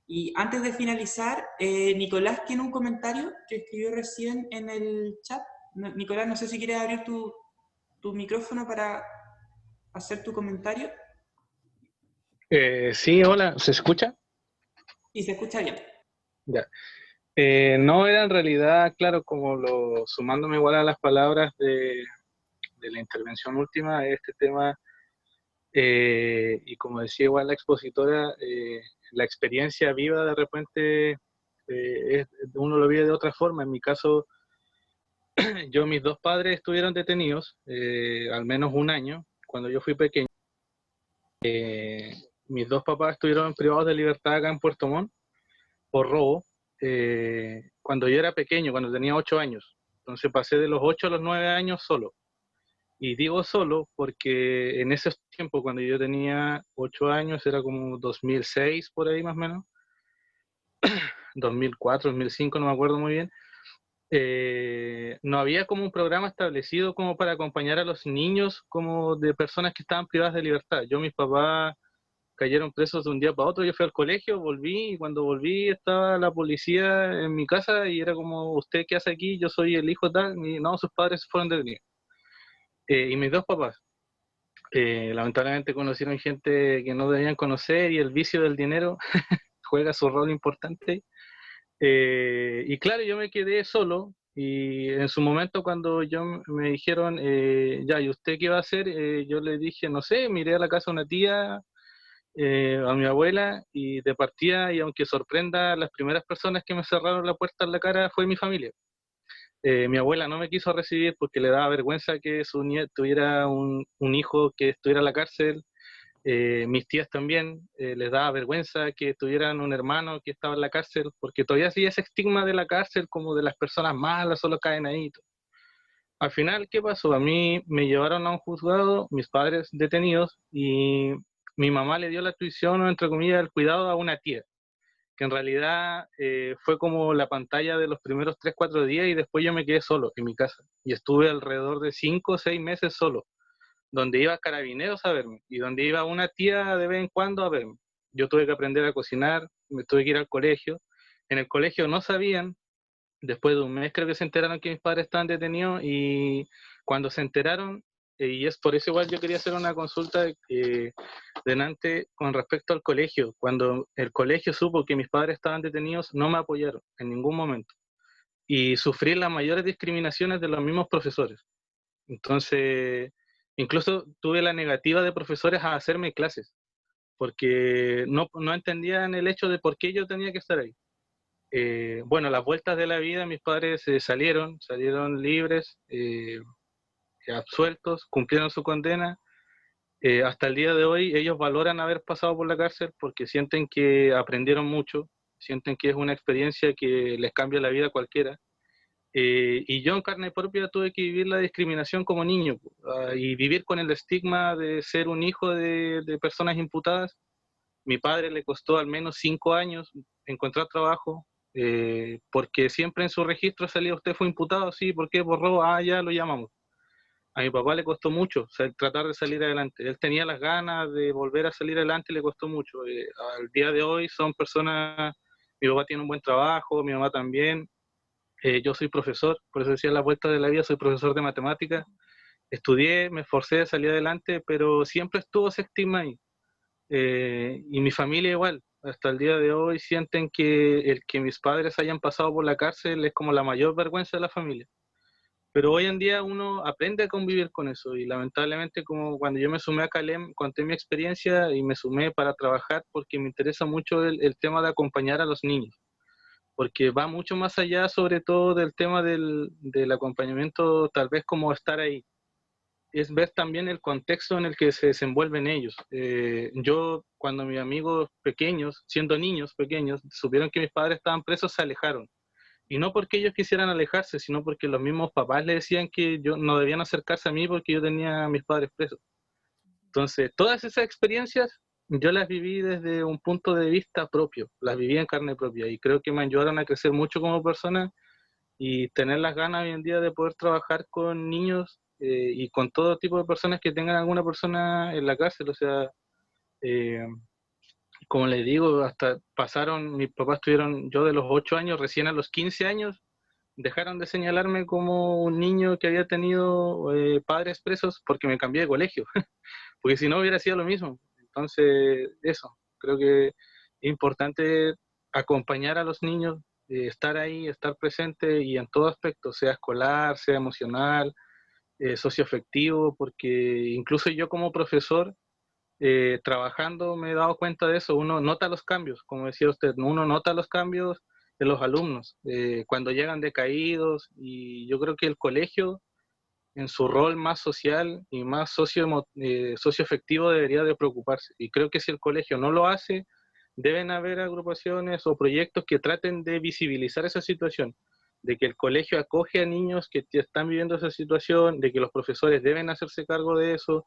Speaker 2: Y antes de finalizar, Nicolás tiene un comentario que escribió recién en el chat. Nicolás, no sé si quieres abrir tu micrófono para hacer tu comentario.
Speaker 7: Sí, hola, ¿se escucha?
Speaker 2: Y se escucha bien.
Speaker 7: Ya. No era en realidad, claro, sumándome igual a las palabras de la intervención última, este tema, y como decía igual la expositora, la experiencia viva de repente, uno lo vive de otra forma. En mi caso, mis dos padres estuvieron detenidos, al menos un año, cuando yo fui pequeño. Mis dos papás estuvieron privados de libertad acá en Puerto Montt por robo, cuando yo era pequeño, cuando tenía 8 años. Entonces pasé de los 8 a los 9 años solo. Y digo solo porque en ese tiempo, cuando yo tenía 8 años, era como 2006, por ahí más o menos, 2004, 2005, no me acuerdo muy bien, no había como un programa establecido como para acompañar a los niños como de personas que estaban privadas de libertad. Mis papás cayeron presos de un día para otro. Yo fui al colegio, volví, y cuando volví estaba la policía en mi casa y era como, ¿usted qué hace aquí? Yo soy el hijo tal. Y no, sus padres fueron detenidos. Y mis dos papás, lamentablemente conocieron gente que no debían conocer, y el vicio del dinero juega su rol importante. Y claro, yo me quedé solo, y en su momento cuando me dijeron, ya, ¿y usted qué va a hacer? Yo le dije, no sé, miré a la casa de una tía, a mi abuela, y de partida, y aunque sorprenda, las primeras personas que me cerraron la puerta en la cara fue mi familia. Mi abuela no me quiso recibir porque le daba vergüenza que su nieto tuviera un hijo que estuviera en la cárcel. Mis tías también, les daba vergüenza que tuvieran un hermano que estaba en la cárcel, porque todavía sigue ese estigma de la cárcel, como de las personas malas solo caen ahí. Al final, ¿qué pasó? A mí me llevaron a un juzgado, mis padres detenidos, y mi mamá le dio la tuición, o entre comillas, el cuidado a una tía, que en realidad fue como la pantalla de los primeros 3, 4 días, y después yo me quedé solo en mi casa. Y estuve alrededor de 5 o 6 meses solo, donde iba carabineros a verme, y donde iba una tía de vez en cuando a verme. Yo tuve que aprender a cocinar, me tuve que ir al colegio. En el colegio no sabían. Después de un mes creo que se enteraron que mis padres estaban detenidos, y cuando se enteraron, y es por eso igual yo quería hacer una consulta delante con respecto al colegio. Cuando el colegio supo que mis padres estaban detenidos, no me apoyaron en ningún momento, y sufrí las mayores discriminaciones de los mismos profesores. Entonces, incluso tuve la negativa de profesores a hacerme clases, porque no entendían el hecho de por qué yo tenía que estar ahí. Bueno, las vueltas de la vida, mis padres salieron libres, absueltos, cumplieron su condena. Hasta el día de hoy ellos valoran haber pasado por la cárcel porque sienten que aprendieron mucho, sienten que es una experiencia que les cambia la vida a cualquiera. Y yo en carne propia tuve que vivir la discriminación como niño, y vivir con el estigma de ser un hijo de personas imputadas. Mi padre le costó al menos 5 años encontrar trabajo, porque siempre en su registro salía: usted fue imputado, sí, ¿por qué? Por robo, ya lo llamamos. A mi papá le costó mucho, o sea, tratar de salir adelante. Él tenía las ganas de volver a salir adelante y le costó mucho. Al día de hoy son personas, mi papá tiene un buen trabajo, mi mamá también. Yo soy profesor, por eso decía, la vuelta de la vida, soy profesor de matemáticas. Estudié, me esforcé, salí adelante, pero siempre estuvo ese estigma ahí. Y mi familia igual, hasta el día de hoy sienten que el que mis padres hayan pasado por la cárcel es como la mayor vergüenza de la familia. Pero hoy en día uno aprende a convivir con eso, y lamentablemente, como cuando yo me sumé a Calem, conté mi experiencia y me sumé para trabajar porque me interesa mucho el tema de acompañar a los niños, porque va mucho más allá sobre todo del tema del acompañamiento, tal vez como estar ahí. Es ver también el contexto en el que se desenvuelven ellos. Yo, cuando mis amigos pequeños, siendo niños pequeños, supieron que mis padres estaban presos, se alejaron. Y no porque ellos quisieran alejarse, sino porque los mismos papás le decían que yo no debían acercarse a mí porque yo tenía a mis padres presos. Entonces, todas esas experiencias yo las viví desde un punto de vista propio, las viví en carne propia, y creo que me ayudaron a crecer mucho como persona, y tener las ganas hoy en día de poder trabajar con niños, y con todo tipo de personas que tengan alguna persona en la cárcel. O sea, eh, como les digo, hasta pasaron, mis papás tuvieron, yo de los 8 años, recién a los 15 años, dejaron de señalarme como un niño que había tenido padres presos porque me cambié de colegio, porque si no hubiera sido lo mismo. Entonces, eso, creo que es importante acompañar a los niños, estar ahí, estar presente y en todo aspecto, sea escolar, sea emocional, socioafectivo, porque incluso yo como profesor, trabajando me he dado cuenta de eso. Uno nota los cambios, como decía usted, uno nota los cambios de los alumnos cuando llegan decaídos, y yo creo que el colegio en su rol más social y más socioafectivo debería de preocuparse, y creo que si el colegio no lo hace, deben haber agrupaciones o proyectos que traten de visibilizar esa situación, de que el colegio acoge a niños que están viviendo esa situación, de que los profesores deben hacerse cargo de eso,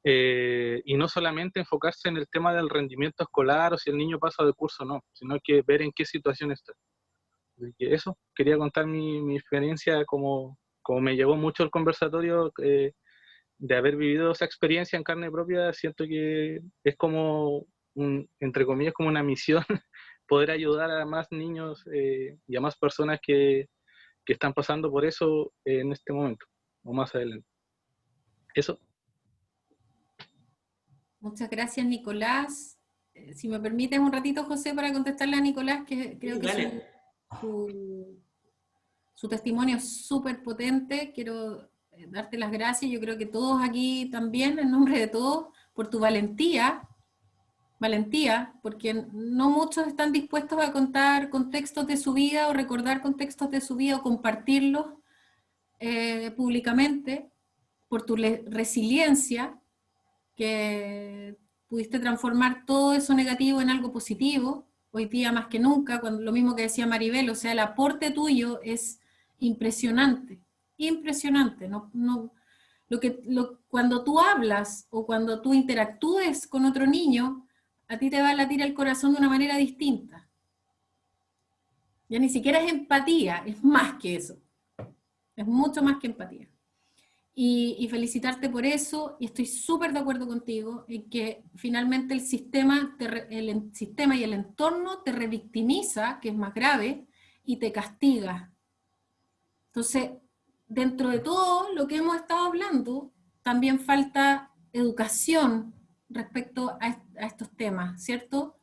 Speaker 7: y no solamente enfocarse en el tema del rendimiento escolar o si el niño pasa de curso o no, sino que ver en qué situación está. Así que eso, quería contar mi experiencia, como me llegó mucho el conversatorio, de haber vivido esa experiencia en carne propia. Siento que es como, entre comillas, como una misión poder ayudar a más niños y a más personas que están pasando por eso en este momento o más adelante. Eso.
Speaker 1: Muchas gracias, Nicolás. Si me permites un ratito, José, para contestarle a Nicolás, que creo que su testimonio es súper potente. Quiero darte las gracias. Yo creo que todos aquí también, en nombre de todos, por tu valentía, porque no muchos están dispuestos a contar contextos de su vida o recordar contextos de su vida o compartirlos públicamente, por tu resiliencia, que pudiste transformar todo eso negativo en algo positivo, hoy día más que nunca, lo mismo que decía Maribel, o sea, el aporte tuyo es impresionante, impresionante. Cuando tú hablas o cuando tú interactúes con otro niño, a ti te va a latir el corazón de una manera distinta. Ya ni siquiera es empatía, es más que eso. Es mucho más que empatía. Y felicitarte por eso, y estoy súper de acuerdo contigo en que finalmente el sistema y el entorno te revictimiza, que es más grave, y te castiga. Entonces, dentro de todo lo que hemos estado hablando, también falta educación respecto a estos temas, ¿cierto?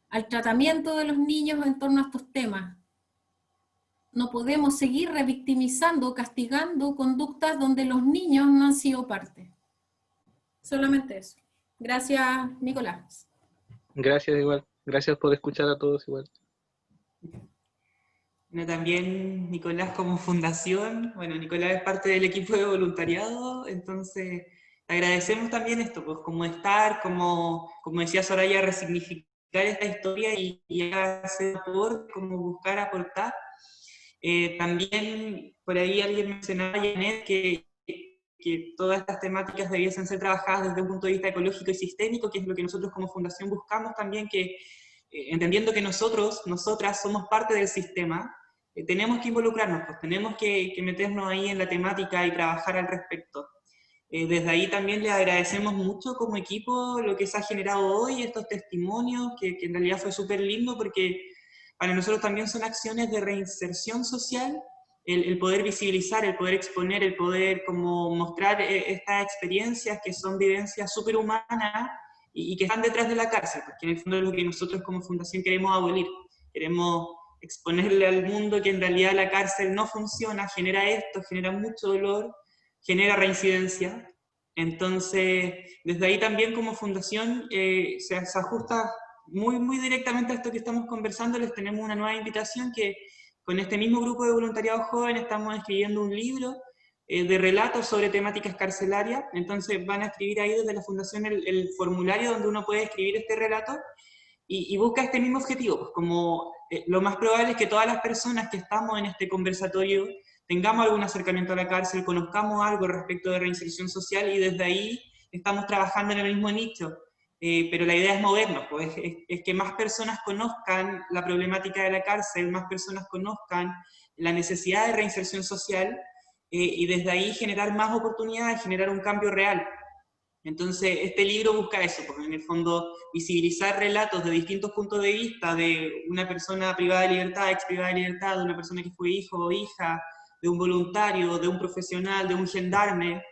Speaker 1: Al tratamiento de los niños en torno a estos temas. No podemos seguir revictimizando o castigando conductas donde los niños no han sido parte. Solamente eso. Gracias, Nicolás.
Speaker 7: Gracias igual. Gracias por escuchar a todos igual.
Speaker 2: Bueno, también Nicolás como fundación, bueno, Nicolás es parte del equipo de voluntariado, entonces agradecemos también esto, pues como estar, como decía Soraya, resignificar esta historia y hacer aporte, como buscar aportar. También por ahí alguien mencionaba, Janet, que todas estas temáticas debiesen ser trabajadas desde un punto de vista ecológico y sistémico, que es lo que nosotros como fundación buscamos también, que entendiendo que nosotras somos parte del sistema, tenemos que involucrarnos, pues tenemos que meternos ahí en la temática y trabajar al respecto. Desde ahí también les agradecemos mucho como equipo lo que se ha generado hoy, estos testimonios, que en realidad fue súper lindo porque para nosotros también son acciones de reinserción social, el poder visibilizar, el poder exponer, el poder como mostrar estas experiencias que son vivencias súper humanas y que están detrás de la cárcel, porque en el fondo es lo que nosotros como fundación queremos abolir, queremos exponerle al mundo que en realidad la cárcel no funciona, genera esto, genera mucho dolor, genera reincidencia. Entonces, desde ahí también como fundación se ajusta muy directamente a esto que estamos conversando. Les tenemos una nueva invitación que con este mismo grupo de voluntariado joven estamos escribiendo un libro de relatos sobre temáticas carcelarias. Entonces van a escribir ahí desde la fundación el formulario donde uno puede escribir este relato y busca este mismo objetivo, pues como lo más probable es que todas las personas que estamos en este conversatorio tengamos algún acercamiento a la cárcel, conozcamos algo respecto de reinserción social y desde ahí estamos trabajando en el mismo nicho. Pero la idea es movernos, pues, es que más personas conozcan la problemática de la cárcel, más personas conozcan la necesidad de reinserción social y desde ahí generar más oportunidades, generar un cambio real. Entonces, este libro busca eso, porque en el fondo visibilizar relatos de distintos puntos de vista, de una persona privada de libertad, ex privada de libertad, de una persona que fue hijo o hija, de un voluntario, de un profesional, de un gendarme,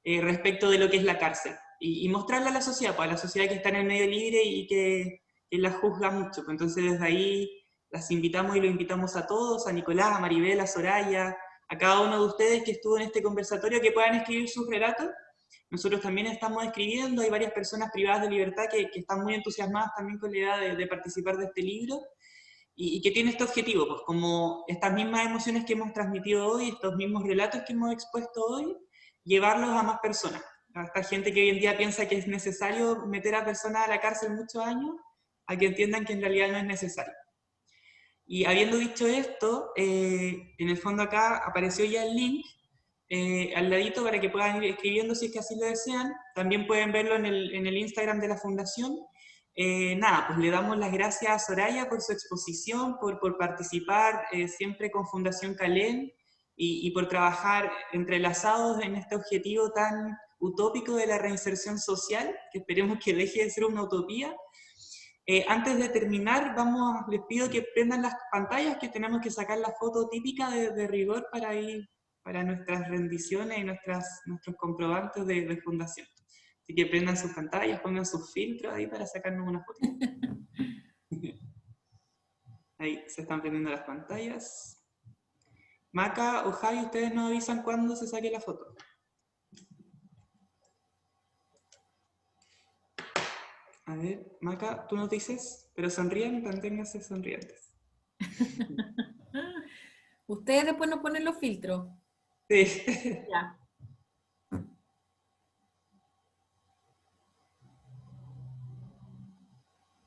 Speaker 2: respecto de lo que es la cárcel. Y mostrarla a la sociedad, pues a la sociedad que está en el medio libre y que la juzga mucho. Entonces, desde ahí las invitamos y lo invitamos a todos, a Nicolás, a Maribel, a Soraya, a cada uno de ustedes que estuvo en este conversatorio, que puedan escribir sus relatos. Nosotros también estamos escribiendo, hay varias personas privadas de libertad que están muy entusiasmadas también con la idea de participar de este libro, y que tiene este objetivo, pues como estas mismas emociones que hemos transmitido hoy, estos mismos relatos que hemos expuesto hoy, llevarlos a más personas. A esta gente que hoy en día piensa que es necesario meter a personas a la cárcel muchos años, a que entiendan que en realidad no es necesario. Y habiendo dicho esto, en el fondo acá apareció ya el link, al ladito para que puedan ir escribiendo si es que así lo desean. También pueden verlo en el Instagram de la Fundación. Nada, pues le damos las gracias a Soraya por su exposición, por participar siempre con Fundación Calén y por trabajar entrelazados en este objetivo tan utópico de la reinserción social, que esperemos que deje de ser una utopía. Antes de terminar, les pido que prendan las pantallas, que tenemos que sacar la foto típica de rigor para nuestras rendiciones y nuestros comprobantes de fundación. Así que prendan sus pantallas, pongan sus filtros ahí para sacarnos una foto. Ahí se están prendiendo las pantallas. Maca o Javi, ustedes nos avisan cuándo se saque la foto. A ver, Maca, tú nos dices, pero sonríen, manténganse sonrientes.
Speaker 1: Ustedes después nos ponen los filtros.
Speaker 2: Sí.
Speaker 1: Ya.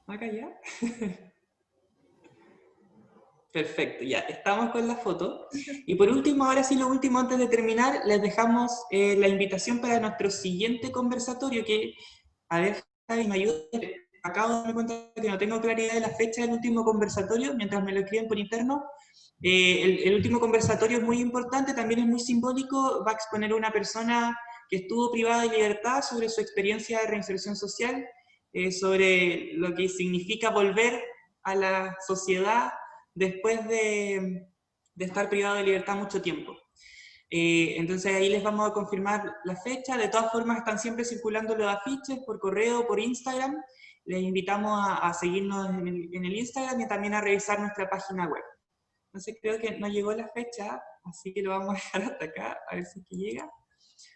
Speaker 2: Maca, ¿ya? Perfecto, ya, estamos con la foto. Y por último, ahora sí, lo último, antes de terminar, les dejamos la invitación para nuestro siguiente conversatorio, que, a ver, Javi, me ayuda. Acabo de darme cuenta que no tengo claridad de la fecha del último conversatorio, mientras me lo escriben por interno. El último conversatorio es muy importante, también es muy simbólico, va a exponer una persona que estuvo privada de libertad sobre su experiencia de reinserción social, sobre lo que significa volver a la sociedad después de estar privado de libertad mucho tiempo. Entonces ahí les vamos a confirmar la fecha. De todas formas están siempre circulando los afiches por correo, por Instagram. Les invitamos a seguirnos en el Instagram y también a revisar nuestra página web. Entonces creo que no llegó la fecha, así que lo vamos a dejar hasta acá, a ver si es que llega.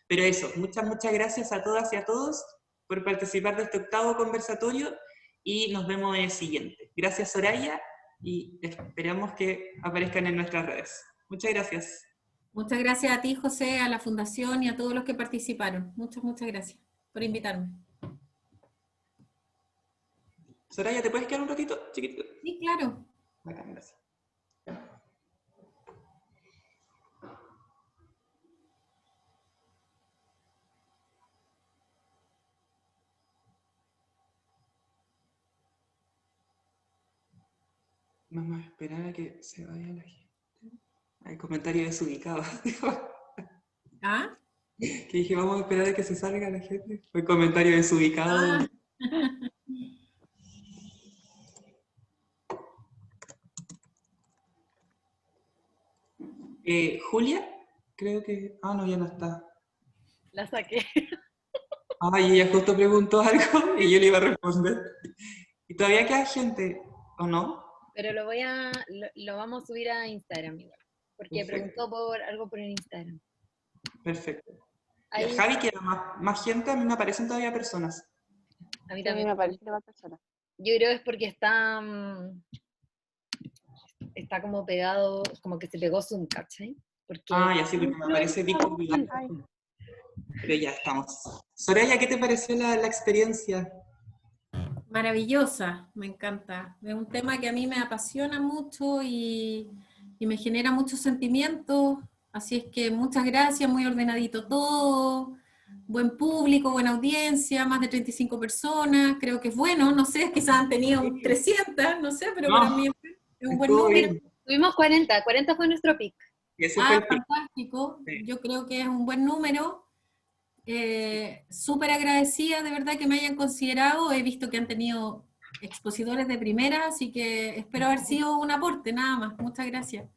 Speaker 2: Pero eso, muchas gracias a todas y a todos por participar de este octavo conversatorio, y nos vemos en el siguiente. Gracias, Soraya, y esperamos que aparezcan en nuestras redes. Muchas gracias.
Speaker 1: Muchas gracias a ti, José, a la Fundación y a todos los que participaron. Muchas gracias por invitarme.
Speaker 2: Soraya, ¿te puedes quedar un ratito, chiquitito?
Speaker 1: Sí, claro.
Speaker 2: Bacán, gracias. Vamos a esperar a que se vaya la gente. Hay comentarios desubicados.
Speaker 1: ¿Ah?
Speaker 2: Que dije, vamos a esperar a que se salga la gente. Fue comentario desubicado.
Speaker 1: Ah.
Speaker 2: Julia, creo que... Ah, no, ya no está.
Speaker 8: La saqué.
Speaker 2: Ay, ella justo preguntó algo y yo le iba a responder. ¿Y todavía queda gente, o no?
Speaker 8: Pero lo vamos a subir a Instagram igual. Porque
Speaker 2: Perfecto.
Speaker 8: preguntó algo por el Instagram.
Speaker 2: Perfecto.
Speaker 8: Ahí,
Speaker 2: Y a Javi queda más gente, a mí me aparecen todavía personas.
Speaker 8: a mí
Speaker 3: A mí
Speaker 8: también.
Speaker 3: me aparece más personas.
Speaker 8: Yo creo que es porque está como pegado, como que se pegó Zoom, ¿cachai? Porque
Speaker 2: Ah, ya sí, porque me aparece Víctor Vidal. Pero ya estamos. Soraya, ¿qué te pareció la experiencia?
Speaker 1: Maravillosa, me encanta. Es un tema que a mí me apasiona mucho y me genera muchos sentimientos, así es que muchas gracias, muy ordenadito todo, buen público, buena audiencia, más de 35 personas, creo que es bueno, no sé, quizás han tenido 300, no sé, pero
Speaker 2: No,
Speaker 1: para mí es un buen
Speaker 2: estuvo
Speaker 1: número.
Speaker 2: bien.
Speaker 8: tuvimos 40 fue nuestro pick.
Speaker 2: Y ese fue el pic.
Speaker 1: Fantástico,
Speaker 2: Sí.
Speaker 1: yo creo que es un buen número. Súper agradecida de verdad que me hayan considerado. He visto que han tenido expositores de primera, así que espero haber sido un aporte, nada más. Muchas gracias.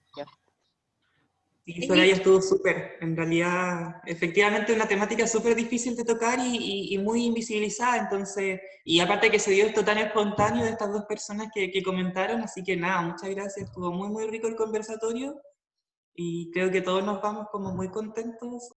Speaker 2: Sí, Soraya estuvo súper. En realidad, efectivamente, una temática súper difícil de tocar y muy invisibilizada. Entonces, y aparte que se dio esto tan espontáneo de estas dos personas que comentaron, así que nada, muchas gracias. Estuvo muy, muy rico el conversatorio y creo que todos nos vamos como muy contentos